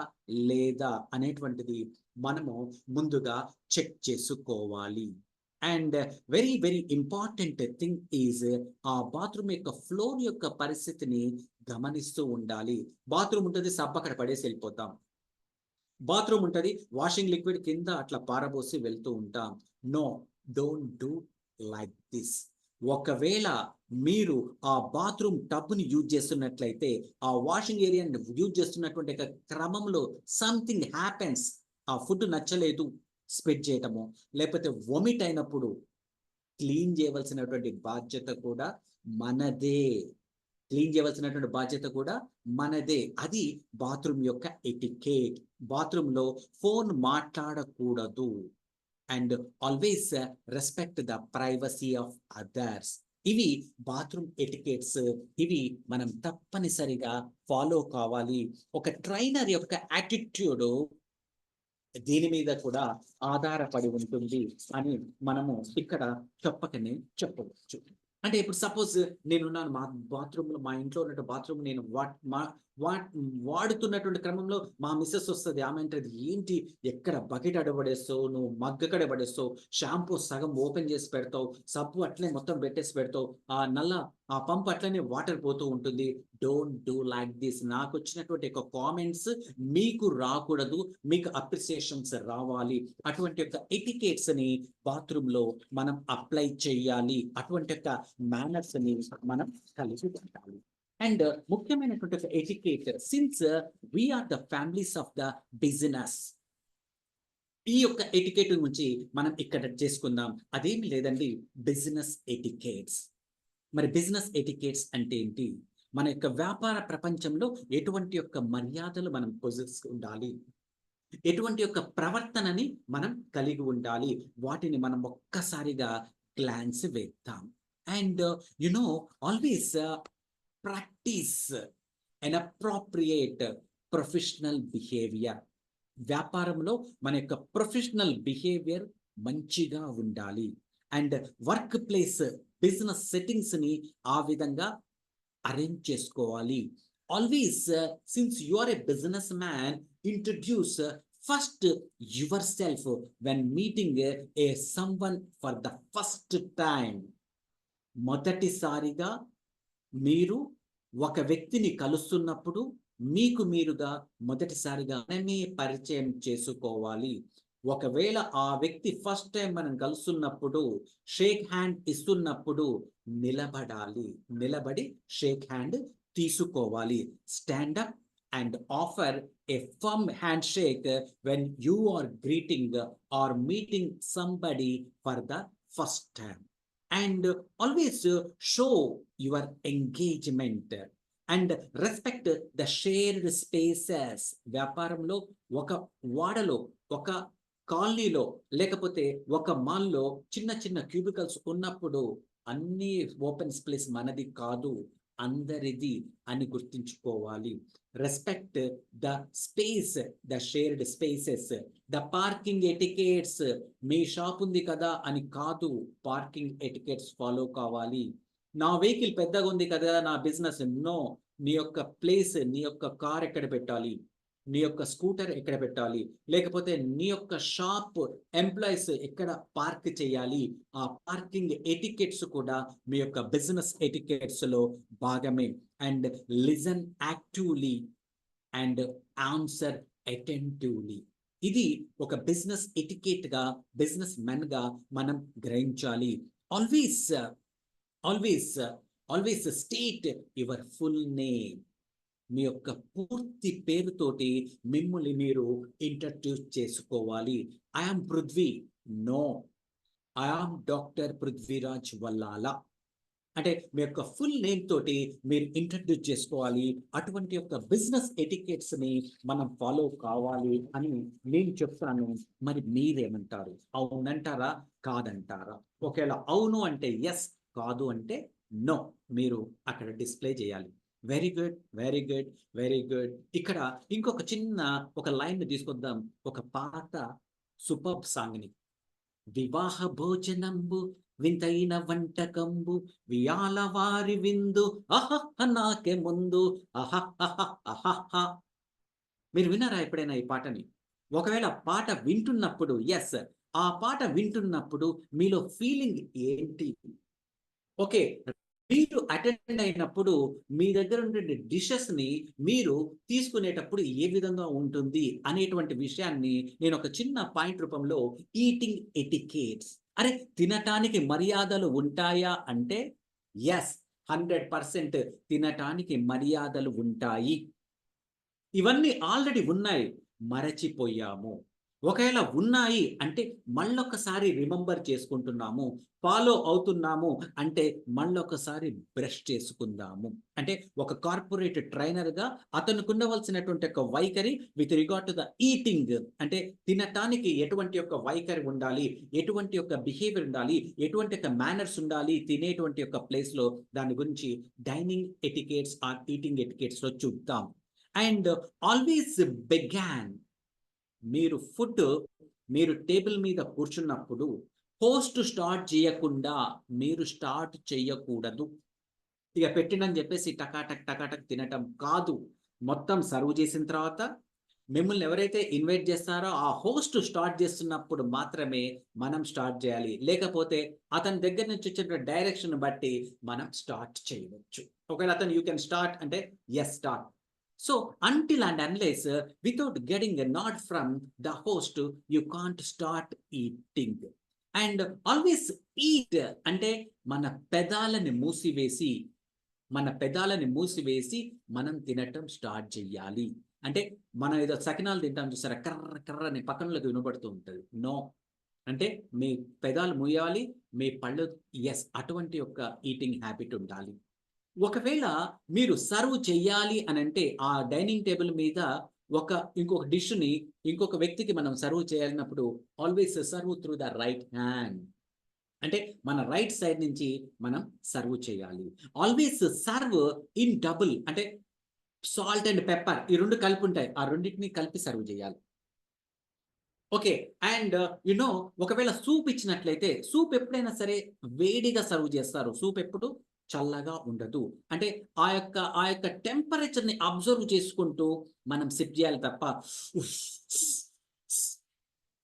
లేదా అనేటువంటిది మనము ముందుగా చెక్ చేసుకోవాలి. And very very important thing is ఆ బాత్రూమ్ యొక్క ఫ్లోర్ యొక్క పరిస్థితిని గమనిస్తూ ఉండాలి. బాత్రూమ్ ఉంటుంది, సబ్బు అక్కడ పడేసి వెళ్ళిపోతాం. బాత్రూమ్ ఉంటుంది, వాషింగ్ లిక్విడ్ కింద అట్లా పారబోసి వెళ్తూ ఉంటాం. No, don't do like this. ఒకవేళ మీరు ఆ బాత్రూమ్ టబ్ని యూజ్ చేస్తున్నట్లయితే, ఆ వాషింగ్ ఏరియాని యూజ్ చేస్తున్నటువంటి క్రమంలో సంథింగ్ హ్యాపెన్స్, ఆ ఫుడ్ నచ్చలేదు స్ప్రెడ్ చేయటము, లేకపోతే వొమిట్ అయినప్పుడు క్లీన్ చేయవలసినటువంటి బాధ్యత కూడా మనదే. క్లీన్ చేయవలసినటువంటి బాధ్యత కూడా మనదే. అది బాత్రూమ్ యొక్క ఎటికేట్. బాత్రూంలో ఫోన్ మాట్లాడకూడదు. And always respect the privacy of others. ఇవి బాత్రూమ్ ఎటికేట్స్. ఇవి మనం తప్పనిసరిగా ఫాలో కావాలి. ఒక ట్రైనర్ యొక్క యాటిట్యూడ్ దీని మీద కూడా ఆధారపడి ఉంటుంది అని మనము ఇక్కడ చెప్పకనే చెప్పవచ్చు. అంటే ఇప్పుడు సపోజ్ నేనున్నాను మా బాత్రూంలో, మా ఇంట్లో ఉన్నటువంటి బాత్రూమ్ నేను వాడుతున్నటువంటి క్రమంలో మా మిస్సెస్ వస్తుంది. ఆమె అంటది, ఏంటి ఎక్కడ బకెట్ అడబడేస్తావు, నువ్వు మగ్గ కడ పడేస్తావు, షాంపూ సగం ఓపెన్ చేసి పెడతావు, సబ్బు అట్లనే మొత్తం పెట్టేసి పెడతావు, ఆ పంప్ అట్లనే వాటర్ పోతూ ఉంటుంది. Don't do like this. నాకు వచ్చినటువంటి ఒక కామెంట్స్ మీకు రాకూడదు, మీకు అప్రిసియేషన్స్ రావాలి. అటువంటి యొక్క ఎటికేట్స్ ని బాత్రూమ్ లో మనం అప్లై చేయాలి. అటువంటి యొక్క మేనర్స్ ని మనం కలిగి ఉండాలి. అండ్ ముఖ్యమైనటువంటి ఒక etiquette, since we are the families of the business, ఈ యొక్క ఎటికేట్ గురించి మనం ఇక్కడ చేసుకుందాం. అదేమి లేదండి, బిజినెస్ ఎటికేట్స్. మరి బిజినెస్ ఎటికేట్స్ అంటే ఏంటి? మన యొక్క వ్యాపార ప్రపంచంలో ఎటువంటి యొక్క మర్యాదలు మనం పొజిట్స్ ఉండాలి, ఎటువంటి యొక్క ప్రవర్తనని మనం కలిగి ఉండాలి, వాటిని మనం ఒక్కసారిగా గ్లాన్స్ వేద్దాం. And always practice an appropriate professional behaviour. వ్యాపారంలో మన యొక్క ప్రొఫెషనల్ బిహేవియర్ మంచిగా ఉండాలి. And work place business settings ని ఆ విధంగా అరేంజ్ చేసుకోవాలి. Always since you are a business man, introduce first yourself when meeting a someone for the first time. మొదటిసారిగా మీరు ఒక వ్యక్తిని కలుస్తున్నప్పుడు మీకు మీరుగా మొదటిసారిగా మనమే పరిచయం చేసుకోవాలి. ఒకవేళ ఆ వ్యక్తి ఫస్ట్ టైం మనం కలుస్తున్నప్పుడు షేక్ హ్యాండ్ ఇస్తున్నప్పుడు నిలబడాలి, నిలబడి షేక్ హ్యాండ్ తీసుకోవాలి. Stand up and offer a firm hand shake when you are greeting or meeting somebody for the first time. And always show your engagement and respect the shared spaces. వ్యాపారంలో ఒక వాడలో, ఒక కాలనీలో, లేకపోతే ఒక మాల్లో చిన్న చిన్న క్యూబికల్స్ ఉన్నప్పుడు అన్ని ఓపెన్ స్పేస్ మనది కాదు, అందరిది అని గుర్తుంచుకోవాలి. Respect the space, the shared spaces. The parking etiquettes, మీ షాప్ ఉంది కదా అని కాదు, పార్కింగ్ ఎటికేట్స్ ఫాలో కావాలి. నా వెహికల్ పెద్దగా ఉంది కదా నా బిజినెస్, నో. నీ యొక్క ప్లేస్, నీ యొక్క కార్ ఎక్కడ పెట్టాలి, నీ యొక్క స్కూటర్ ఎక్కడ పెట్టాలి, లేకపోతే నీ యొక్క షాప్ ఎంప్లాయీస్ ఎక్కడ పార్క్ చేయాలి, ఆ పార్కింగ్ ఎటికెట్స్ కూడా మీ యొక్క బిజినెస్ ఎటికెట్స్ లో భాగమే. And listen actively and answer attentively. ఇది ఒక బిజినెస్ ఎటికెట్ గా, బిజినెస్ మెన్ గా మనం గ్రహించాలి. Always always always state your full name. మీ యొక్క పూర్తి పేరుతోటి మిమ్మల్ని మీరు ఇంట్రడ్యూస్ చేసుకోవాలి. I am Prithvi, no, I am doctor Prithviraj Vallala. అంటే మీ యొక్క ఫుల్ నేమ్ తోటి మీరు ఇంట్రడ్యూస్ చేసుకోవాలి. అటువంటి యొక్క బిజినెస్ ఎటికెట్స్ ని మనం ఫాలో కావాలి అని నేను చెప్తాను. మరి మీరేమంటారు? అవునంటారా, కాదంటారా? ఒకవేళ అవును అంటే ఎస్, కాదు అంటే నో, మీరు అక్కడ డిస్ప్లే చేయాలి. Very good, very good, very good. ఇక్కడ ఇంకొక చిన్న ఒక లైన్ తీసుకొద్దాం, ఒక పాత సూపర్ సాంగ్ ని. వివాహ భోజనంబు వింతైన వంటకంబు వియాల వారి విందు అహహ నాకే ముందు అహహ. మీరు విన్నారా ఎప్పుడైనా ఈ పాటని? ఒకవేళ పాట వింటున్నప్పుడు ఆ పాట వింటున్నప్పుడు మీలో ఫీలింగ్ ఏంటి? ఓకే. మీరు అటెండ్ అయినప్పుడు మీ దగ్గర ఉండే డిషెస్‌ని మీరు తీసుకునేటప్పుడు ఏ విధంగా ఉంటుంది అనేటువంటి విషయాన్ని నేను ఒక చిన్న పాయింట్ రూపంలో ఈటింగ్ ఎటికేట్స్, అరే తినటానికి మర్యాదలు ఉంటాయా అంటే యెస్, 100% తినటానికి మర్యాదలు ఉంటాయి. ఇవన్నీ ఆల్రెడీ ఉన్నాయి. మరచిపోయాము. ఒకవేళ ఉన్నాయి అంటే మళ్ళొకసారి రిమెంబర్ చేసుకుంటున్నాము. ఫాలో అవుతున్నాము అంటే మళ్ళొకసారి బ్రష్ చేసుకుందాము. అంటే ఒక కార్పొరేట్ ట్రైనర్‌గా అతనుకుండవలసినటువంటి ఒక వైఖరి with regard to the eating, అంటే తినటానికి ఎటువంటి యొక్క వైఖరి ఉండాలి, ఎటువంటి యొక్క బిహేవియర్ ఉండాలి, ఎటువంటి యొక్క మేనర్స్ ఉండాలి తినేటువంటి యొక్క ప్లేస్‌లో, దాని గురించి డైనింగ్ ఎటికేట్స్ ఆర్ ఈటింగ్ ఎటికేట్స్‌లో చూద్దాం. అండ్ ఆల్వేస్ బిగాన్, మీరు టేబుల్ మీద కూర్చున్నప్పుడు హోస్ట్ స్టార్ట్ చేయకుండా మీరు స్టార్ట్ చేయకూడదు. ఇక పెట్టిండని చెప్పేసి టకాటక్ టకాటక్ తినటం కాదు. మొత్తం సర్వ్ చేసిన తర్వాత మిమ్మల్ని ఎవరైతే ఇన్వైట్ చేస్తారో ఆ హోస్ట్ స్టార్ట్ చేస్తున్నప్పుడు మాత్రమే మనం స్టార్ట్ చేయాలి. లేకపోతే అతని దగ్గర నుంచి వచ్చిన డైరెక్షన్ బట్టి మనం స్టార్ట్ చేయవచ్చు. ఒకవేళ అతను యూ కెన్ స్టార్ట్ అంటే yes start. So until and unless without getting a nod from the host, you can't start eating. And always eat అంటే మన పెదాలని మూసివేసి మనం తినటం స్టార్ట్ చేయాలి. అంటే మనం ఏదో సకినాలు తింటాం చూసారా, కర్ర కర్ర అని పక్కనలోకి వినబడుతూ ఉంటుంది. నో, అంటే మీ పెదాలు మూయాలి, మీ పళ్ళు అటువంటి యొక్క ఈటింగ్ హ్యాబిట్ ఉండాలి. ఒకవేళ మీరు సర్వ్ చెయ్యాలి అనంటే ఆ డైనింగ్ టేబుల్ మీద ఇంకొక డిష్‌ని ఇంకొక వ్యక్తికి మనం సర్వ్ చేయాలన్నప్పుడు always serve through the right hand. అంటే మన రైట్ సైడ్ నుంచి మనం సర్వ్ చేయాలి. ఆల్వేస్ సర్వ్ ఇన్ డబుల్, అంటే సాల్ట్ అండ్ పెప్పర్ ఈ 2 కలిపి ఉంటాయి. ఆ రెండిటిని కలిపి సర్వ్ చేయాలి. ఓకే. అండ్ ఒకవేళ సూప్ ఇచ్చినట్లయితే సూప్ ఎప్పుడైనా సరే వేడిగా సర్వ్ చేస్తారు. సూప్ ఎప్పుడు చల్లగా ఉండదు. అంటే ఆ యొక్క టెంపరేచర్‌ని అబ్జర్వ్ చేసుకుంటూ మనం సిప్ చేయాలి తప్ప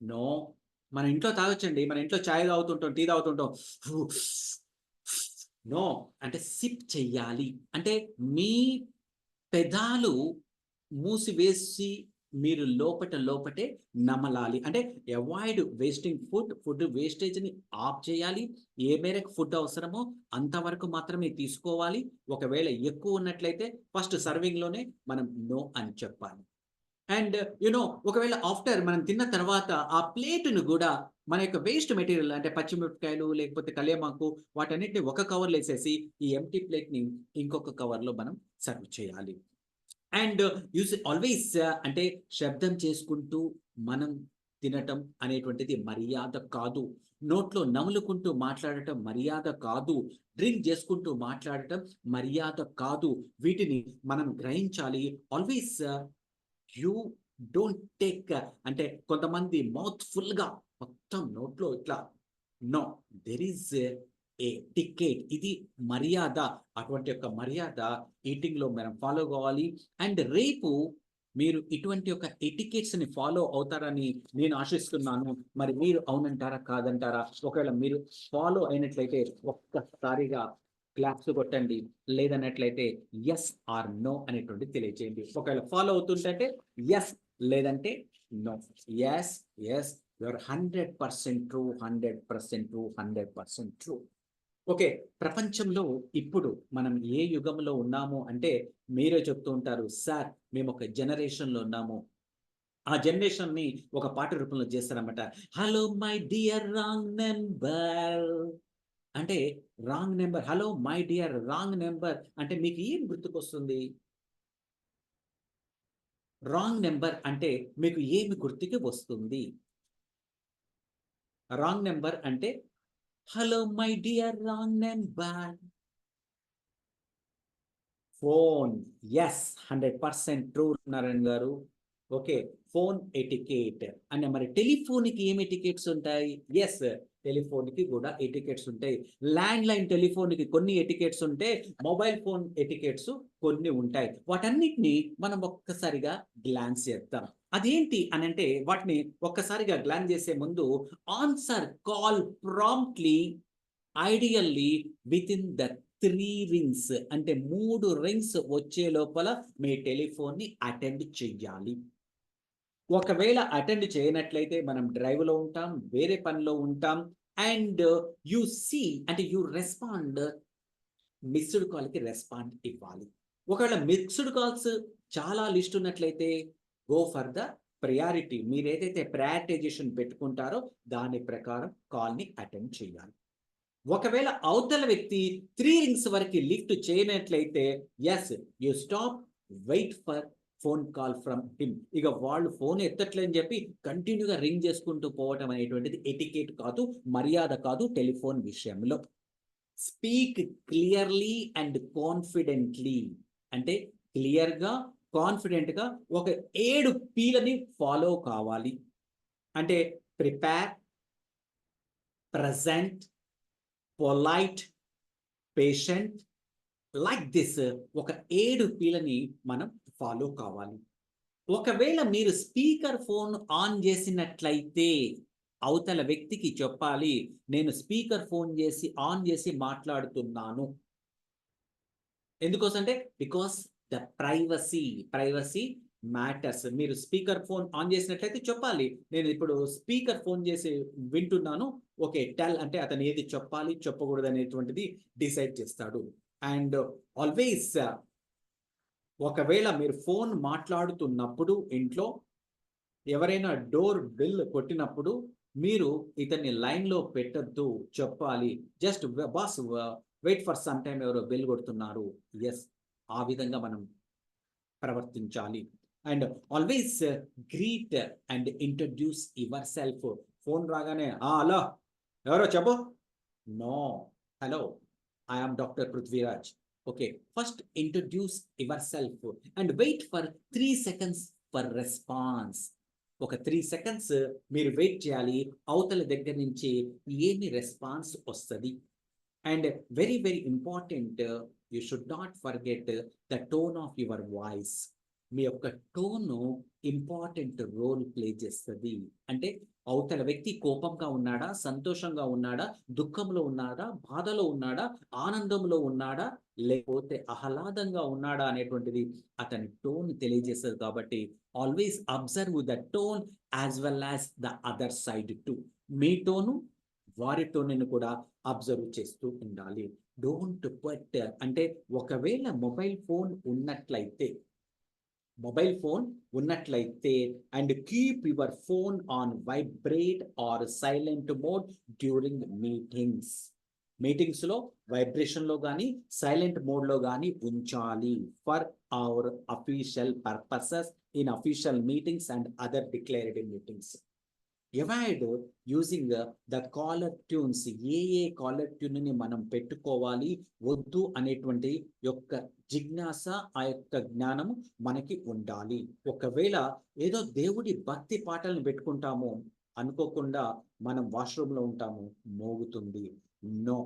నో. మన ఇంట్లో తాగొచ్చండి. మన ఇంట్లో చాయ్ తాగుతుంటాం, టీ తాగుతుంటాం. నో, అంటే సిప్ చెయ్యాలి. అంటే మీ పెదాలు మూసివేసి మీరు లోపటే నమలాలి. అంటే అవాయిడ్ వేస్టింగ్ ఫుడ్ వేస్టేజ్‌ని ఆఫ్ చేయాలి. ఏ మేరకు ఫుడ్ అవసరమో అంతవరకు మాత్రమే తీసుకోవాలి. ఒకవేళ ఎక్కువ ఉన్నట్లయితే ఫస్ట్ సర్వింగ్‌లోనే మనం నో అని చెప్పాలి. అండ్ ఒకవేళ ఆఫ్టర్ మనం తిన్న తర్వాత ఆ ప్లేట్‌ను గూడా మన యొక్క వేస్ట్ మెటీరియల్ అంటే పచ్చిమిరపకాయలు లేకపోతే కల్యమాకు వాటన్నిటిని ఒక కవర్‌లో ఏసేసి ఈ ఎంప్టీ ప్లేట్‌ని ఇంకొక కవర్‌లో మనం సర్వ్ చేయాలి. అండ్ ఆల్వేస్ అంటే శబ్దం చేసుకుంటూ మనం తినటం అనేటువంటిది మర్యాద కాదు. నోట్లో నములుకుంటూ మాట్లాడటం మర్యాద కాదు. డ్రింక్ చేసుకుంటూ మాట్లాడటం మర్యాద కాదు. వీటిని మనం గ్రహించాలి. ఆల్వేస్ యూ డోంట్ టేక్, అంటే కొంతమంది మౌత్ ఫుల్‌గా మొత్తం నోట్లో ఇట్లా no, there is etiquette. ఇది మర్యాద. అటువంటి యొక్క మర్యాద ఈటింగ్‌లో మనం ఫాలో కావాలి. అండ్ రేపు మీరు ఇటువంటి యొక్క ఎటికెట్స్‌ని ఫాలో అవుతారని నేను ఆశిస్తున్నాను. మరి మీరు అవునంటారా? కాదంటారా? ఒకవేళ మీరు ఫాలో అయినట్లయితే ఒక్కసారిగా క్లాప్స్ కొట్టండి. లేదన్నట్లయితే యెస్ ఆర్ నో అనేటువంటిది తెలియజేయండి. ఒకవేళ ఫాలో అవుతుంటే యెస్, లేదంటే no. Yes, yes, you are 100% true, 100% true, 100% true. Okay. ప్రపంచంలో ఇప్పుడు మనం ఏ యుగంలో ఉన్నాము అంటే మీరే చెప్తూ ఉంటారు, సార్ మేమొక జనరేషన్‌లో ఉన్నాము. ఆ జనరేషన్‌ని ఒక పాట రూపంలో చేస్తారన్నమాట. Hello my dear wrong number, అంటే wrong number. Hello my dear wrong number అంటే మీకు ఏం గుర్తుకొస్తుంది? రాంగ్ నంబర్ అంటే మీకు ఏమి గుర్తుకి వస్తుంది? రాంగ్ నంబర్ అంటే hello my dear wrong number. Phone. Yes, 100% true Narayana garu. Okay, phone etiquette అంటే మరి టెలిఫోన్కి ఏం ఎటికేట్స్ ఉంటాయి? ఎస్, టెలిఫోన్కి కూడా ఎటికేట్స్ ఉంటాయి. ల్యాండ్ లైన్ టెలిఫోన్కి కొన్ని ఎటికేట్స్ ఉంటే మొబైల్ ఫోన్ ఎటికేట్స్ కొన్ని ఉంటాయి. వాటన్నిటిని మనం ఒక్కసారిగా గ్లాన్స్ చేద్దాం. అదేంటి అని అంటే వాటిని ఒక్కసారిగా గ్లాన్స్ చేసే ముందు answer call promptly, ideally with in the 3 rings అంటే 3 రింగ్స్ వచ్చే లోపల మీ టెలిఫోన్ని అటెండ్ చెయ్యాలి. ఒకవేళ అటెండ్ చేయనట్లయితే మనం డ్రైవ్‌లో ఉంటాం, వేరే పనిలో ఉంటాం. అండ్ యూ సీ అంటే యూ రెస్పాండ్, మిస్డ్ కాల్‌కి రెస్పాండ్ ఇవ్వాలి. ఒకవేళ మిస్డ్ కాల్స్ చాలా లిస్ట్ ఉన్నట్లయితే గో ఫర్ ద ప్రయారిటీ. మీరేదైతే ప్రయారిటైజేషన్ పెట్టుకుంటారో దాని ప్రకారం కాల్‌ని అటెండ్ చేయాలి. ఒకవేళ అవతల వ్యక్తి 3 రింగ్స్ వరకు లిఫ్ట్ చేయనట్లయితే yes, you stop, wait for phone call from him. ఇక వాళ్ళు ఫోన్ ఎత్తట్లేదని చెప్పి కంటిన్యూగా రింగ్ చేసుకుంటూ పోవటం అనేటువంటిది ఎటికేట్ కాదు, మర్యాద కాదు టెలిఫోన్ విషయంలో. స్పీక్ క్లియర్లీ అండ్ కాన్ఫిడెంట్లీ అంటే క్లియర్‌గా, కాన్ఫిడెంట్‌గా ఒక 7 పీలని ఫాలో కావాలి. అంటే prepare, present, polite, patient, like this ఒక 7 పీలని మనం ఫాలో కావాలి. ఒకవేళ మీరు స్పీకర్ ఫోన్ ఆన్ చేసినట్లయితే అవతల వ్యక్తికి చెప్పాలి, నేను స్పీకర్ ఫోన్ చేసి ఆన్ చేసి మాట్లాడుతున్నాను. ఎందుకోసం అంటే బికాస్ ద ప్రైవసీ మ్యాటర్స్. మీరు స్పీకర్ ఫోన్ ఆన్ చేసినట్లయితే చెప్పాలి, నేను ఇప్పుడు స్పీకర్ ఫోన్ చేసి వింటున్నాను. ఓకే, టెల్ అంటే అతను ఏది చెప్పాలి చెప్పకూడదు అనేటువంటిది డిసైడ్ చేస్తాడు. అండ్ ఆల్వేస్ ఒకవేళ మీరు ఫోన్ మాట్లాడుతున్నప్పుడు ఇంట్లో ఎవరైనా డోర్ బెల్ కొట్టినప్పుడు మీరు ఇతన్ని లైన్‌లో పెట్టొద్దు, చెప్పాలి. Just boss wait for some time, ఎవరో బెల్ కొడుతున్నారు. యెస్, ఆ విధంగా మనం ప్రవర్తించాలి. And always greet and introduce yourself. Phone రాగానే హలో, ఎవరో చెప్పు. No, hello, I am doctor Prithviraj. Okay, first introduce yourself and wait for 3 seconds for response. ఒక 3 సెకండ్స్ మీరు వెయిట్ చేయాలి, అవతల దగ్గర నుంచి ఏమి రెస్పాన్స్ వస్తది. And very very important, you should not forget the tone of your voice. మీ యొక్క టోను ఇంపార్టెంట్ రోల్ ప్లే చేస్తది. అంటే అవతల వ్యక్తి కోపంగా ఉన్నాడా, సంతోషంగా ఉన్నాడా, దుఃఖంలో ఉన్నాడా, బాధలో ఉన్నాడా, ఆనందంలో ఉన్నాడా, లేకపోతే ఆహ్లాదంగా ఉన్నాడా అనేటువంటిది అతని టోన్ తెలియజేస్తది. కాబట్టి always observe the tone as well as the other side to. Me tone, వారి టోన్‌ని కూడా అబ్జర్వ్ చేస్తూ ఉండాలి. డోంట్ పుట్ అంటే ఒకవేళ మొబైల్ ఫోన్ ఉన్నట్లయితే and keep your phone on vibrate or silent mode during meetings. మీటింగ్స్‌లో వైబ్రేషన్‌లో గాని, సైలెంట్ మోడ్‌లో గాని ఉంచాలి. For our official purposes in official meetings and other declared meetings. Avoid using the caller tunes. ఏ కాలర్ ట్యూన్‌ని మనం పెట్టుకోవాలి, వద్దు అనేటువంటి యొక్క జిజ్ఞాస, ఆ యొక్క జ్ఞానం మనకి ఉండాలి. ఒకవేళ ఏదో దేవుడి భక్తి పాటలను పెట్టుకుంటాము, అనుకోకుండా మనం వాష్‌రూమ్‌లో ఉంటాము, మోగుతుంది. No.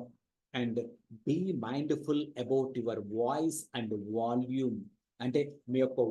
And be mindful about your voice and volume. అంటే మీ యొక్క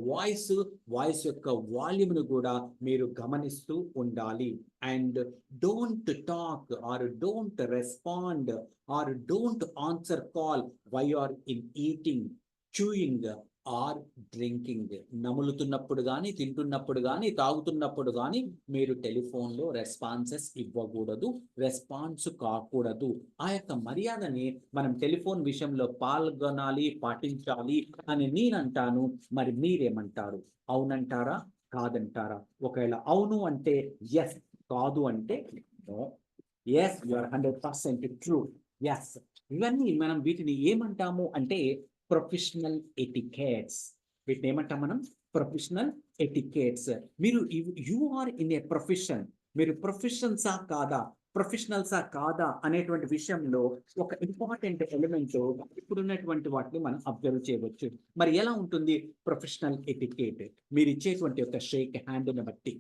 వాయిస్ యొక్క వాల్యూమ్‌ను కూడా మీరు గమనిస్తూ ఉండాలి. And don't talk or don't respond or don't answer call while you are in eating, chewing or drinking. నములుతున్నప్పుడు గాని, తింటున్నప్పుడు గాని, తాగుతున్నప్పుడు గాని మీరు టెలిఫోన్‌లో రెస్పాన్సెస్ ఇవ్వకూడదు, రెస్పాన్స్ కాకూడదు. ఆ యొక్క మర్యాదని మనం టెలిఫోన్ విషయంలో పాల్గొనాలి, పాటించాలి అని నేనంటాను. మరి మీరేమంటారు? అవునంటారా? కాదంటారా? ఒకవేళ అవును అంటే యెస్, కాదు అంటే no. Yes, you are 100% true. Yes. ఇవన్నీ మనం వీటిని ఏమంటాము అంటే ప్రొఫెషనల్ ఎటికెట్స్. వీటిని ఏమంటాం మనం? Professional etiquettes. మీరు you are in a profession. మీరు ప్రొఫెషన్సా కాదా? ప్రొఫెషనల్సా కాదా అనేటువంటి విషయంలో ఒక ఇంపార్టెంట్ ఎలిమెంట్ ఇప్పుడున్నటువంటి వాటిని మనం అబ్జర్వ్ చేయవచ్చు. మరి ఎలా ఉంటుంది ప్రొఫెషనల్ ఎటికేట్? మీరు ఇచ్చేటువంటి ఒక షేక్ హ్యాండ్ని బట్టి,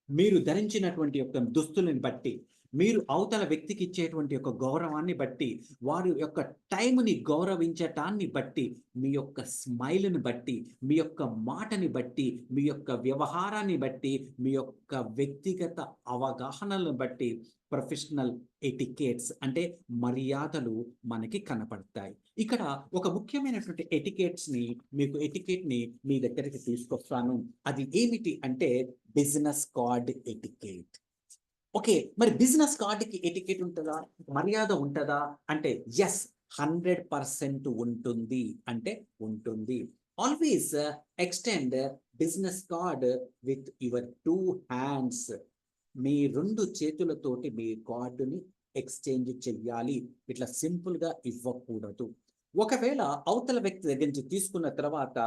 మీరు ధరించినటువంటి యొక్క దుస్తులను బట్టి, మీరు అవతల వ్యక్తికి ఇచ్చేటువంటి యొక్క గౌరవాన్ని బట్టి, వారి యొక్క టైంని గౌరవించటాన్ని బట్టి, మీ యొక్క స్మైల్ని బట్టి, మీ యొక్క మాటని బట్టి, మీ యొక్క వ్యవహారాన్ని బట్టి, మీ యొక్క వ్యక్తిగత అవగాహనలను బట్టి ప్రొఫెషనల్ ఎటికేట్స్ అంటే మర్యాదలు మనకి కనపడతాయి. ఇక్కడ ఒక ముఖ్యమైనటువంటి ఎటికేట్ని మీ దగ్గరికి తీసుకొస్తాను. అది ఏమిటి అంటే బిజినెస్ కార్డ్ ఎటికేట్. ఓకే, మరి బిజినెస్ కార్డుకి ఎటికెట్ ఉంటుందా, మర్యాద ఉంటుందా అంటే ఎస్, 100% ఉంటుంది. అంటే ఉంటుంది. Always extend business card with your 2 hands. మీ 2 చేతులతోటి మీ కార్డుని ఎక్స్చేంజ్ చెయ్యాలి. ఇట్లా సింపుల్గా ఇవ్వకూడదు. ఒకవేళ అవతల వ్యక్తి దగ్గర నుంచి తీసుకున్న తర్వాత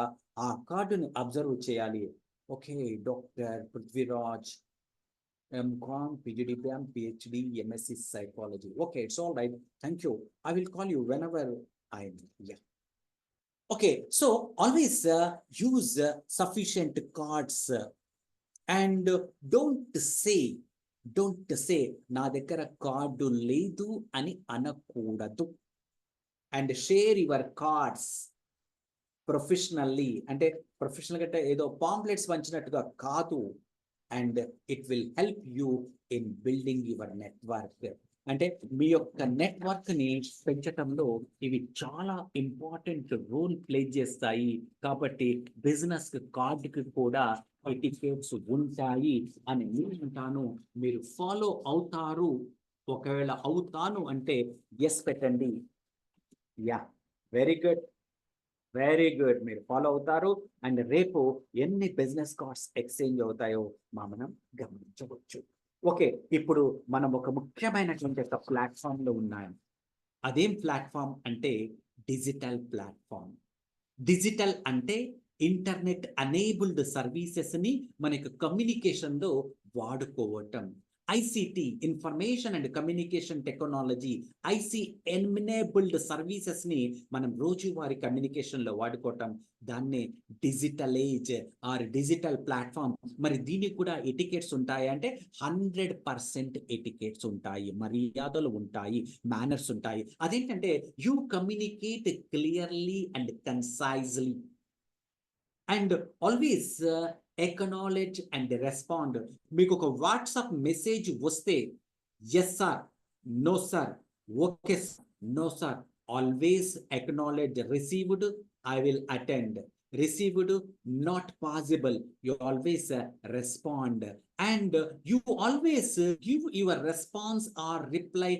ఆ కార్డుని అబ్జర్వ్ చేయాలి. Okay, doctor Prithviraj, MCom, PGDPM, PhD, MSc Psychology. Okay, it's all right. Thank you. I will call you whenever I'm yeah. Okay, so always use sufficient cards and don't say నా దగ్గర కార్డు లేదు అని అనకూడదు. And share your cards professionally. అంటే ప్రొఫెషనల్ అంటే ఏదో పాంప్లెట్స్ పంచినట్టుగా కాదు. And it will help you in building your network. అంటే మీ యొక్క నెట్వర్క్ని పెంచటంలో ఇవి చాలా ఇంపార్టెంట్ రోల్ ప్లే చేస్తాయి. కాబట్టి బిజినెస్ కార్డుకి కూడా ఎటికేట్స్ ఉంటాయి అని నేను అంటాను. మీరు ఫాలో అవుతారు. ఒకవేళ అవుతాను అంటే ఎస్ పెట్టండి. Yeah, very good, very good. మీరు ఫాలో అవుతారు. అండ్ రేపు ఎన్ని బిజినెస్ కార్డ్స్ ఎక్స్చేంజ్ అవుతాయో మనం గమనించవచ్చు. ఓకే, ఇప్పుడు మనం ఒక ముఖ్యమైనటువంటి ఒక ప్లాట్ఫామ్లో ఉన్నాం. అదేం ప్లాట్ఫామ్ అంటే డిజిటల్ ప్లాట్ఫామ్. డిజిటల్ అంటే ఇంటర్నెట్ అనేబుల్డ్ సర్వీసెస్ని మనకు కమ్యూనికేషన్లో వాడుకోవటం. ICT, information and communication technology, IC enabled సర్వీసెస్ని మనం రోజువారీ కమ్యూనికేషన్లో వాడుకోవటం. దాన్నే digital age or digital platform. మరి దీనికి కూడా ఎటికేట్స్ ఉంటాయి అంటే 100% ఎటికేట్స్ ఉంటాయి, మర్యాదలు ఉంటాయి, మేనర్స్ ఉంటాయి. అదేంటంటే you communicate clearly and concisely and always acknowledge and respond. మీకు ఒక వాట్సాప్ మెసేజ్ వస్తే yes sir, no sir, okay sir, no sir, always acknowledge. Received, I will attend. Received, not possible, you always respond. And you always give your response or reply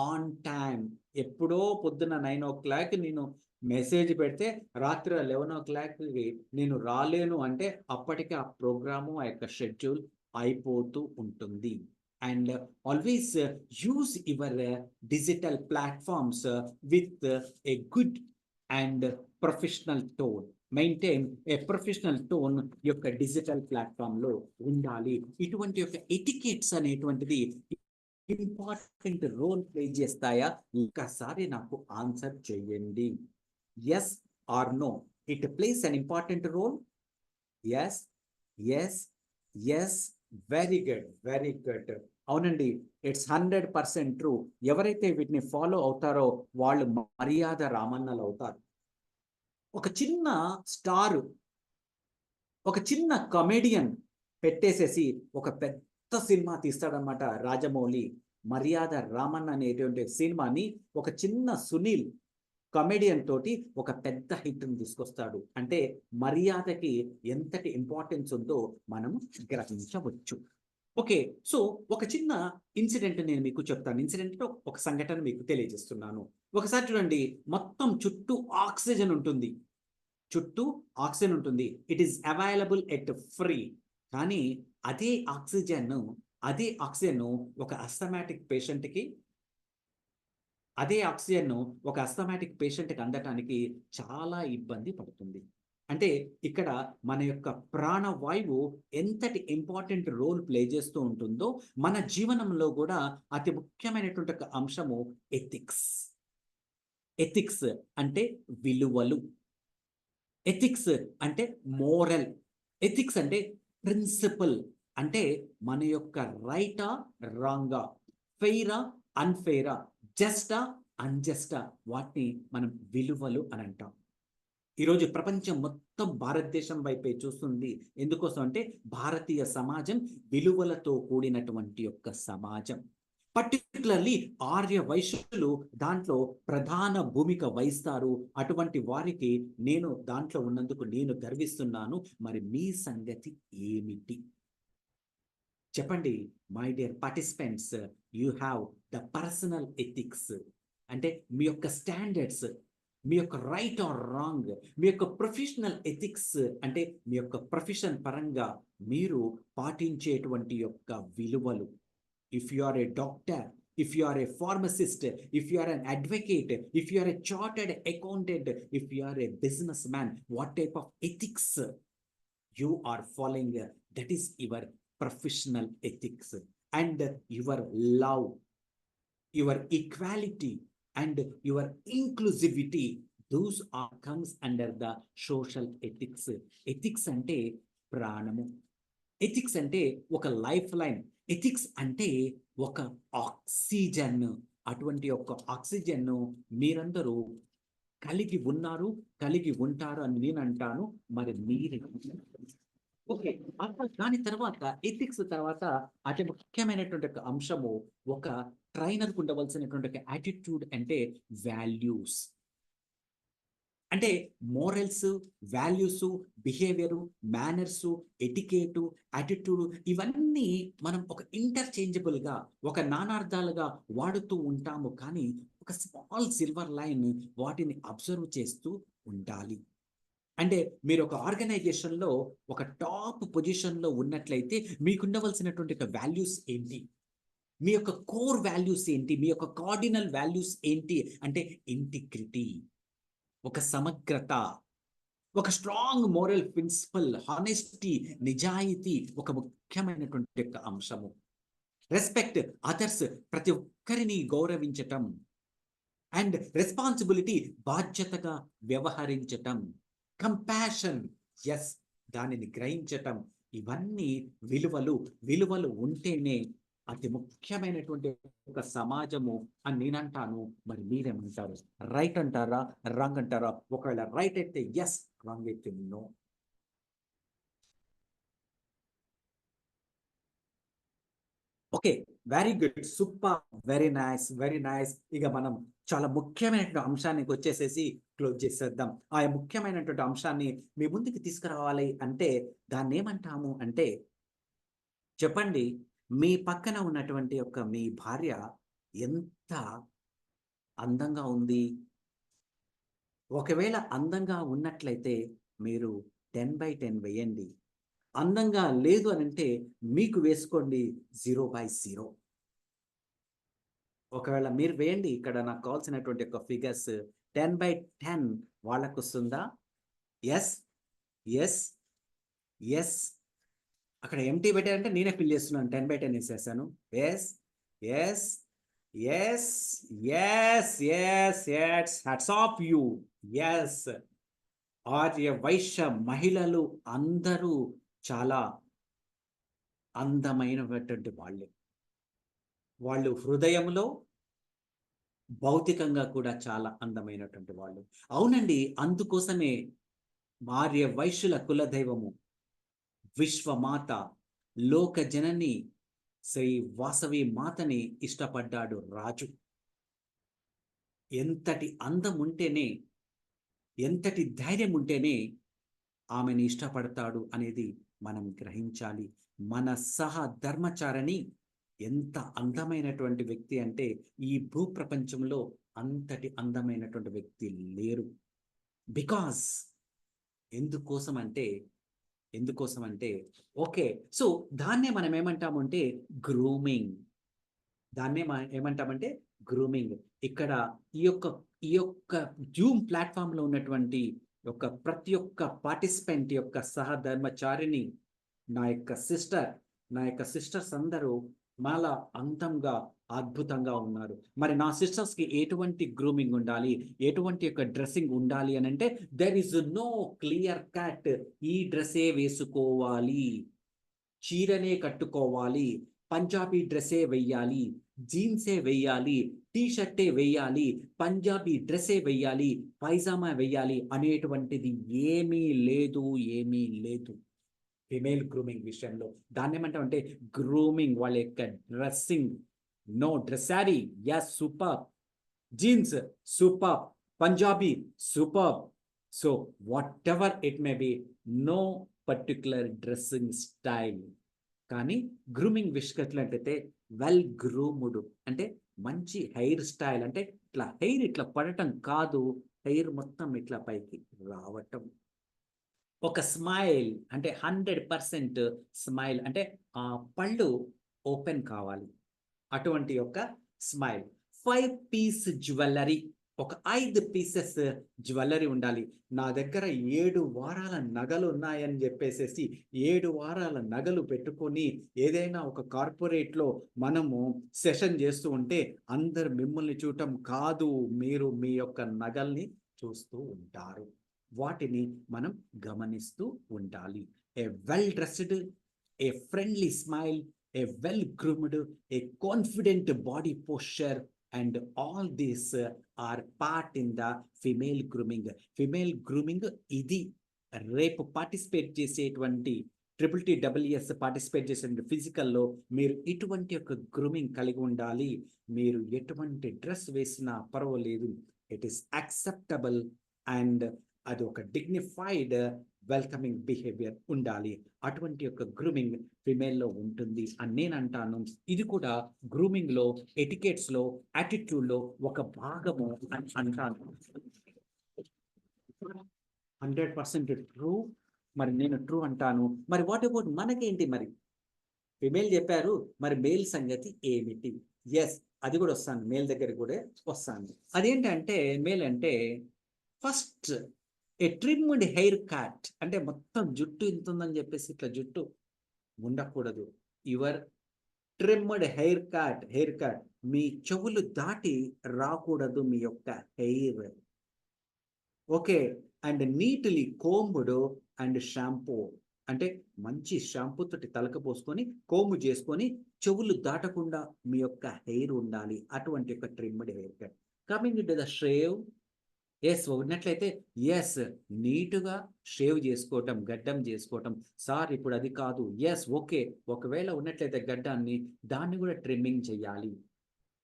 on time. ఎప్పుడో పొద్దున 9 o'clock నేను మెసేజ్ పెడితే రాత్రి 11 o'clockకి నేను రాలేను అంటే అప్పటికే ఆ ప్రోగ్రాము, ఆ యొక్క షెడ్యూల్ అయిపోతూ ఉంటుంది. And always use your digital platforms with a good and professional tone. Maintain a professional tone యొక్క డిజిటల్ ప్లాట్ఫామ్లో ఉండాలి. ఇటువంటి యొక్క ఎటికేట్స్ అనేటువంటిది ఇంపార్టెంట్ రోల్ ప్లే చేస్తాయా? ఒక్కసారి నాకు ఆన్సర్ చేయండి. Yes or no? It plays an important role? Yes, yes, yes. Very good, very good. అవునండి, ఇట్స్ 100% ట్రూ. ఎవరైతే వీటిని ఫాలో అవుతారో వాళ్ళు మర్యాద రామన్నలు అవుతారు. ఒక చిన్న స్టార్, ఒక చిన్న కమెడియన్ పెట్టేసేసి ఒక పెద్ద సినిమా తీస్తాడనమాట రాజమౌళి. మర్యాద రామన్న అనేటువంటి సినిమాని ఒక చిన్న సునీల్ కమెడియన్ తోటి ఒక పెద్ద హిట్ని తీసుకొస్తాడు. అంటే మర్యాదకి ఎంతటి ఇంపార్టెన్స్ ఉందో మనం గ్రహించవచ్చు. ఓకే, సో ఒక చిన్న ఇన్సిడెంట్ నేను మీకు చెప్తాను. ఇన్సిడెంట్లో ఒక సంఘటన మీకు తెలియజేస్తున్నాను. ఒకసారి చూడండి, మొత్తం చుట్టూ ఆక్సిజన్ ఉంటుంది. చుట్టూ ఆక్సిజన్ ఉంటుంది. It is available at free. కానీ అదే ఆక్సిజన్ ఒక అస్థమాటిక్ పేషెంట్కి అందటానికి చాలా ఇబ్బంది పడుతుంది. అంటే ఇక్కడ మన యొక్క ప్రాణవాయువు ఎంతటి ఇంపార్టెంట్ రోల్ ప్లే చేస్తూ ఉంటుందో మన జీవనంలో కూడా అతి ముఖ్యమైనటువంటి ఒక అంశము ఎథిక్స్. ఎథిక్స్ అంటే విలువలు, ఎథిక్స్ అంటే మోరల్, ఎథిక్స్ అంటే ప్రిన్సిపల్, అంటే మన యొక్క రైటా రాంగా, ఫెయిరా అన్ఫెయిరా, జస్టా అన్జస్టా, వాటిని మనం విలువలు అని అంటాం. ఈరోజు ప్రపంచం మొత్తం భారతదేశం వైపే చూస్తుంది. ఎందుకోసం అంటే భారతీయ సమాజం విలువలతో కూడినటువంటి యొక్క సమాజం. పర్టికులర్లీ ఆర్య వైశ్యులు దాంట్లో ప్రధాన భూమిక వహిస్తారు. అటువంటి వారికి నేను దాంట్లో ఉన్నందుకు నేను గర్విస్తున్నాను. మరి మీ సంగతి ఏమిటి చెప్పండి. My dear participants, you have the personal ethics, అంటే మీ యొక్క స్టాండర్డ్స్, మీ యొక్క రైట్ ఆర్ రాంగ్, మీ యొక్క ప్రొఫెషనల్ ఎథిక్స్, అంటే మీ యొక్క ప్రొఫెషన్ పరంగా మీరు పాటించేటువంటి యొక్క విలువలు. If you are a doctor, if you are a pharmacist, if you are an advocate, if you are a chartered accountant, if you are a business man, what type of ethics you are following, that is your professional ethics, and your love, your equality, and your inclusivity, those are comes under the social ethics. Ethics ante ప్రాణము, ఎథిక్స్ అంటే ఒక లైఫ్ లైన్, ఎథిక్స్ అంటే ఒక ఆక్సిజన్. అటువంటి ఒక ఆక్సిజన్ మీరందరూ కలిగి ఉన్నారు, కలిగి ఉంటారు అని నేను అంటాను. మరి మీరు ఓకే. అట్లా దాని తర్వాత ఎథిక్స్ తర్వాత అతి ముఖ్యమైనటువంటి ఒక అంశము ఒక ట్రైనర్కు ఉండవలసినటువంటి ఒక యాటిట్యూడ్ అంటే వాల్యూస్. అంటే morals, values, behaviour, manners, etiquette, attitude, ఇవన్నీ మనం ఒక ఇంటర్చేంజబుల్గా, ఒక నానార్థాలుగా వాడుతూ ఉంటాము. కానీ ఒక స్మాల్ సిల్వర్ లైన్ వాటిని అబ్జర్వ్ చేస్తూ ఉండాలి. అంటే మీరు ఒక ఆర్గనైజేషన్లో ఒక టాప్ పొజిషన్లో ఉన్నట్లయితే మీకు ఉండవలసినటువంటి ఒక వాల్యూస్ ఏంటి, మీ యొక్క కోర్ వాల్యూస్ ఏంటి, మీ యొక్క కార్డినల్ వాల్యూస్ ఏంటి అంటే ఇంటిగ్రిటీ, ఒక సమగ్రత, ఒక స్ట్రాంగ్ మోరల్ ప్రిన్సిపల్, హానెస్టీ, నిజాయితీ ఒక ముఖ్యమైనటువంటి ఒక అంశము. రెస్పెక్ట్ అదర్స్, ప్రతి ఒక్కరిని గౌరవించటం. అండ్ రెస్పాన్సిబిలిటీ, బాధ్యతగా వ్యవహరించటం. కంపాషన్, ఎస్, దానిని గ్రహించటం. ఇవన్నీ విలువలు. విలువలు ఉంటేనే అతి ముఖ్యమైనటువంటి ఒక సమాజము అని నేనంటాను. మరి మీరేమంటారు? రైట్ అంటారా, రాంగ్ అంటారా? ఒకవేళ రైట్ అయితే ఎస్, రాంగ్ అయితే no. Okay, very good, super, very nice, very nice. ఇక మనం చాలా ముఖ్యమైనటువంటి అంశానికి వచ్చేసేసి క్లోజ్ చేసేద్దాం. ఆ ముఖ్యమైనటువంటి అంశాన్ని మీ ముందుకు తీసుకురావాలి అంటే దాన్ని ఏమంటాము అంటే, చెప్పండి, మీ పక్కన ఉన్నటువంటి యొక్క మీ భార్య ఎంత అందంగా ఉంది? ఒకవేళ అందంగా ఉన్నట్లయితే మీరు 10/10 వేయండి. అందంగా లేదు అని అంటే మీకు వేసుకోండి 0/0. ఒకవేళ మీరు వేయండి. ఇక్కడ నాకు కావాల్సినటువంటి ఒక ఫిగర్స్ 10/10 వాళ్ళకు వస్తుందా? Yes, yes, yes. అక్కడ ఎంటీ పెట్టారంటే నేనే ఫిల్ చేస్తున్నాను. 10/10 వేసేసాను. Yes, yes, yes, yes, yes, yes, hats off you. Yes, Arya Vysya మహిళలు అందరూ చాలా అందమైనటువంటి వాళ్ళే. వాళ్ళు హృదయంలో, భౌతికంగా కూడా చాలా అందమైనటువంటి వాళ్ళు. అవునండి, అందుకోసమే ఆర్య వైశ్యుల కులదైవము విశ్వమాత, లోక జనని శ్రీ వాసవి మాతని ఇష్టపడ్డాడు రాజు. ఎంతటి అందం ఉంటేనే, ఎంతటి ధైర్యం ఉంటేనే ఆమెను ఇష్టపడతాడు అనేది మనం గ్రహించాలి. మన సహ ధర్మచారిణి ఎంత అందమైనటువంటి వ్యక్తి అంటే ఈ భూప్రపంచంలో అంతటి అందమైనటువంటి వ్యక్తి లేరు. బికాస్ ఎందుకోసం అంటే ఓకే, సో దాన్నే మనం ఏమంటామంటే గ్రూమింగ్. దాన్నే ఏమంటామంటే గ్రూమింగ్. ఇక్కడ ఈ యొక్క జూమ్ ప్లాట్ఫామ్లో ఉన్నటువంటి ప్రతి ఒక్క పార్టిసిపెంట్ యొక్క సహధర్మచారిని నా యొక్క సిస్టర్స్ అందరూ చాలా అందంగా అద్భుతంగా ఉన్నారు. మరి నా సిస్టర్స్ కి ఎటువంటి గ్రూమింగ్ ఉండాలి, ఎటువంటి యొక్క డ్రెస్సింగ్ ఉండాలి అని అంటే there is no clear cut. ఈ డ్రెస్సే వేసుకోవాలి, చీరనే కట్టుకోవాలి, పంజాబీ డ్రెస్సే వెయ్యాలి, జీన్సే వెయ్యాలి, టీ షర్టే వెయ్యాలి, పంజాబీ డ్రెస్సే వెయ్యాలి, పైజామా వెయ్యాలి అనేటువంటిది ఏమీ లేదు ఫిమేల్ గ్రూమింగ్ విషయంలో. దాన్ని ఏమంటామంటే గ్రూమింగ్, వాళ్ళ యొక్క డ్రెస్సింగ్. నో డ్రెస్సారీ, yes super, jeans super, Punjabi super. So whatever it may be, no particular dressing style. కానీ గ్రూమింగ్ విషయంలో వెల్ గ్రూముడ్ అంటే మంచి హెయిర్ స్టైల్, అంటే ఇట్లా హెయిర్ ఇట్లా పడటం కాదు, హెయిర్ మొత్తం ఇట్లా పైకి రావటం. ఒక స్మైల్ అంటే 100% స్మైల్, అంటే ఆ పళ్ళు ఓపెన్ కావాలి, అటువంటి ఒక స్మైల్. 5 పీస్ జ్యువెలరీ, ఒక 5 పీసెస్ జ్యువెలరీ ఉండాలి. నా దగ్గర 7 వారాల నగలు ఉన్నాయని చెప్పేసి 7 వారాల నగలు పెట్టుకొని ఏదైనా ఒక కార్పొరేట్లో మనము సెషన్ చేస్తూ ఉంటే అందరు మిమ్మల్ని చూడటం కాదు, మీరు మీ యొక్క నగల్ని చూస్తూ ఉంటారు. వాటిని మనం గమనిస్తూ ఉండాలి. A well dressed, a friendly smile, a well groomed, a confident body posture and all these are part in the female grooming. Female grooming ఇది రేపు పార్టిసిపేట్ చేసేటువంటి TTTWS పార్టిసిపేట్ చేసే ఫిజికల్లో మీరు ఇటువంటి ఒక గ్రూమింగ్ కలిగి ఉండాలి. మీరు ఎటువంటి డ్రెస్ వేసినా పర్వాలేదు, ఇట్ ఈస్ యాక్సెప్టబుల్ అండ్ అది ఒక డిగ్నిఫైడ్ వెల్కమింగ్ బిహేవియర్ ఉండాలి. అటువంటి యొక్క గ్రూమింగ్ ఫిమేల్లో ఉంటుంది అని నేను అంటాను. ఇది కూడా గ్రూమింగ్ లో, ఎటికెట్స్ లో, యాటిట్యూడ్ లో ఒక భాగము అని అంటాను. 100% ట్రూ. మరి నేను ట్రూ అంటాను. మరి వాట్ అబౌట్ మనకేంటి? మరి ఫిమేల్ చెప్పారు, మరి మేల్ సంగతి ఏమిటి? ఎస్, అది కూడా వస్తాను, మేల్ దగ్గర కూడా వస్తాను. అదేంటంటే మేల్ అంటే first a trimmed hair cut, అంటే మొత్తం జుట్టు ఇంత ఉందని చెప్పేసి ఇట్లా జుట్టు ఉండకూడదు. యువర్ ట్రిమ్డ్ హెయిర్ కట్, మీ చెవులు దాటి రాకూడదు మీ యొక్క hair. Okay, and neatly combed and shampoo, అంటే మంచి షాంపూ తోటి తలక పోసుకొని కోము చేసుకొని చెవులు దాటకుండా మీ యొక్క హెయిర్ ఉండాలి. అటువంటి ఒక trimmed hair cut. Coming to the shave, yes ఉన్నట్లయితే ఎస్, నీటుగా షేవ్ చేసుకోవటం, గడ్డం చేసుకోవటం. సార్ ఇప్పుడు అది కాదు, ఎస్ ఓకే, ఒకవేళ ఉన్నట్లయితే గడ్డాన్ని దాన్ని కూడా ట్రిమ్మింగ్ చేయాలి.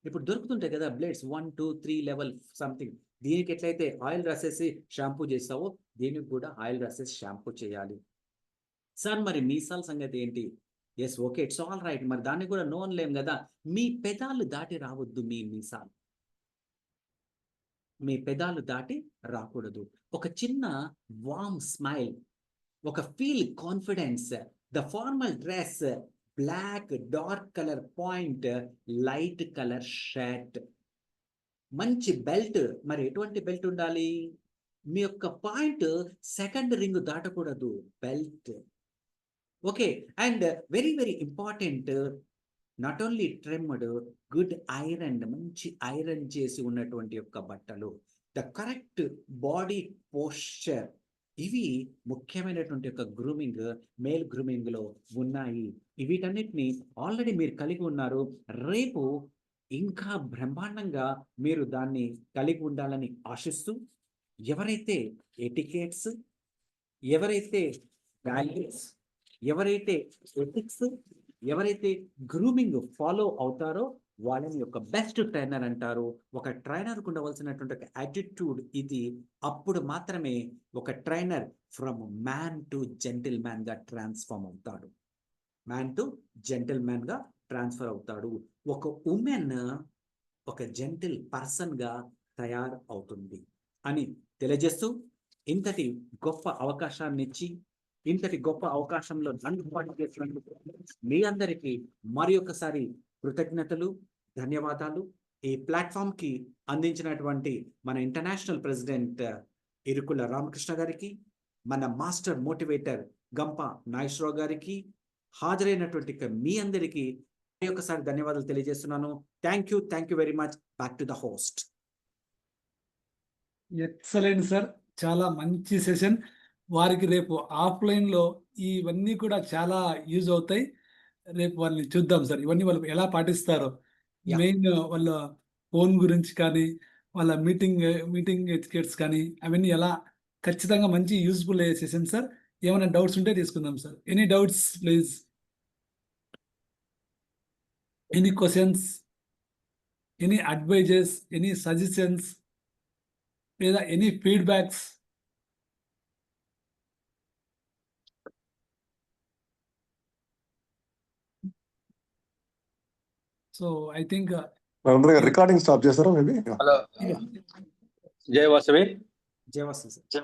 ఇప్పుడు దొరుకుతుంటాయి కదా బ్లేడ్స్, 1, 2, 3 లెవెల్ సంథింగ్. దీనికి ఎట్లయితే ఆయిల్ రాసేసి షాంపూ చేస్తావో దీనికి కూడా ఆయిల్ రాసేసి షాంపూ చేయాలి. సార్ మరి మీసాల సంగతి ఏంటి? Yes okay, it's all right, మరి దాన్ని కూడా నోన్ లేం కదా. మీ పెదాలు దాటి రావద్దు, మీ పెదాలు దాటి రాకూడదు. ఒక చిన్న వార్మ్ స్మైల్, ఒక feel confidence. The formal dress, black, dark colour pant, light colour shirt, మంచి బెల్ట్. మరి ఎటువంటి బెల్ట్ ఉండాలి? మీ యొక్క పాయింట్ సెకండ్ రింగ్ దాటకూడదు, belt. Okay, and very very important, not only trimmed, good iron, మంచి ఐరన్ చేసి ఉన్నటువంటి యొక్క బట్టలు. ద కరెక్ట్ బాడీ పోస్చర్, ఇవి ముఖ్యమైనటువంటి యొక్క గ్రూమింగ్, మేల్ గ్రూమింగ్ లో ఉన్నాయి. వీటన్నిటిని ఆల్రెడీ మీరు కలిగి ఉన్నారు. రేపు ఇంకా బ్రహ్మాండంగా మీరు దాన్ని కలిగి ఉండాలని ఆశిస్తూ, ఎవరైతే ఎటికేట్స్, ఎవరైతే వాల్యూస్, ఎవరైతే ఎథిక్స్, ఎవరైతే గ్రూమింగ్ ఫాలో అవుతారో వాళ్ళని యొక్క బెస్ట్ ట్రైనర్ అంటారు. ఒక ట్రైనర్కు ఉండవలసినటువంటి ఒక యాటిట్యూడ్ ఇది. అప్పుడు మాత్రమే ఒక trainer from man to gentle man గా ట్రాన్స్ఫార్మ్ అవుతాడు, మ్యాన్ టు జెంటిల్ మ్యాన్ గా ట్రాన్స్ఫర్ అవుతాడు. ఒక ఉమెన్ ఒక జెంటిల్ పర్సన్ గా తయారు అవుతుంది అని తెలియజేస్తూ, ఇంతటి గొప్ప అవకాశాన్ని ఇచ్చి, ఇంతటి గొప్ప అవకాశంలో నన్ను పాటు చేసినందుకు మీ అందరికీ మరి ఒకసారి కృతజ్ఞతలు, ధన్యవాదాలు. ఈ ప్లాట్ఫామ్ కి అందించినటువంటి మన ఇంటర్నేషనల్ ప్రెసిడెంట్ ఇరుకుల రామకృష్ణ గారికి, మన మాస్టర్ మోటివేటర్ గంప నాగేశ్వరరావు గారికి, హాజరైనటువంటి మీ అందరికీ ఒకసారి ధన్యవాదాలు తెలియజేస్తున్నాను. Thank you very much. Back to the host. Excellent sir, చాలా మంచి సెషన్. వారికి రేపు ఆఫ్లైన్లో ఇవన్నీ కూడా చాలా యూజ్ అవుతాయి. రేపు వాళ్ళని చూద్దాం సార్, ఇవన్నీ వాళ్ళు ఎలా పాటిస్తారో. Yeah. మెయిన్ వాళ్ళ ఫోన్ గురించి కానీ, వాళ్ళ మీటింగ్ ఎటికెట్స్ కానీ, అవన్నీ ఎలా ఖచ్చితంగా మంచి యూస్ఫుల్ అయ్యే సెషన్ సార్. ఏమైనా డౌట్స్ ఉంటే తీసుకుందాం sir. Any doubts please, any questions, any advises, any suggestions లేదా any feedbacks? So I think recording stop చేస్తారా maybe? Hello, Jai Vasavi. జయవాసు sir.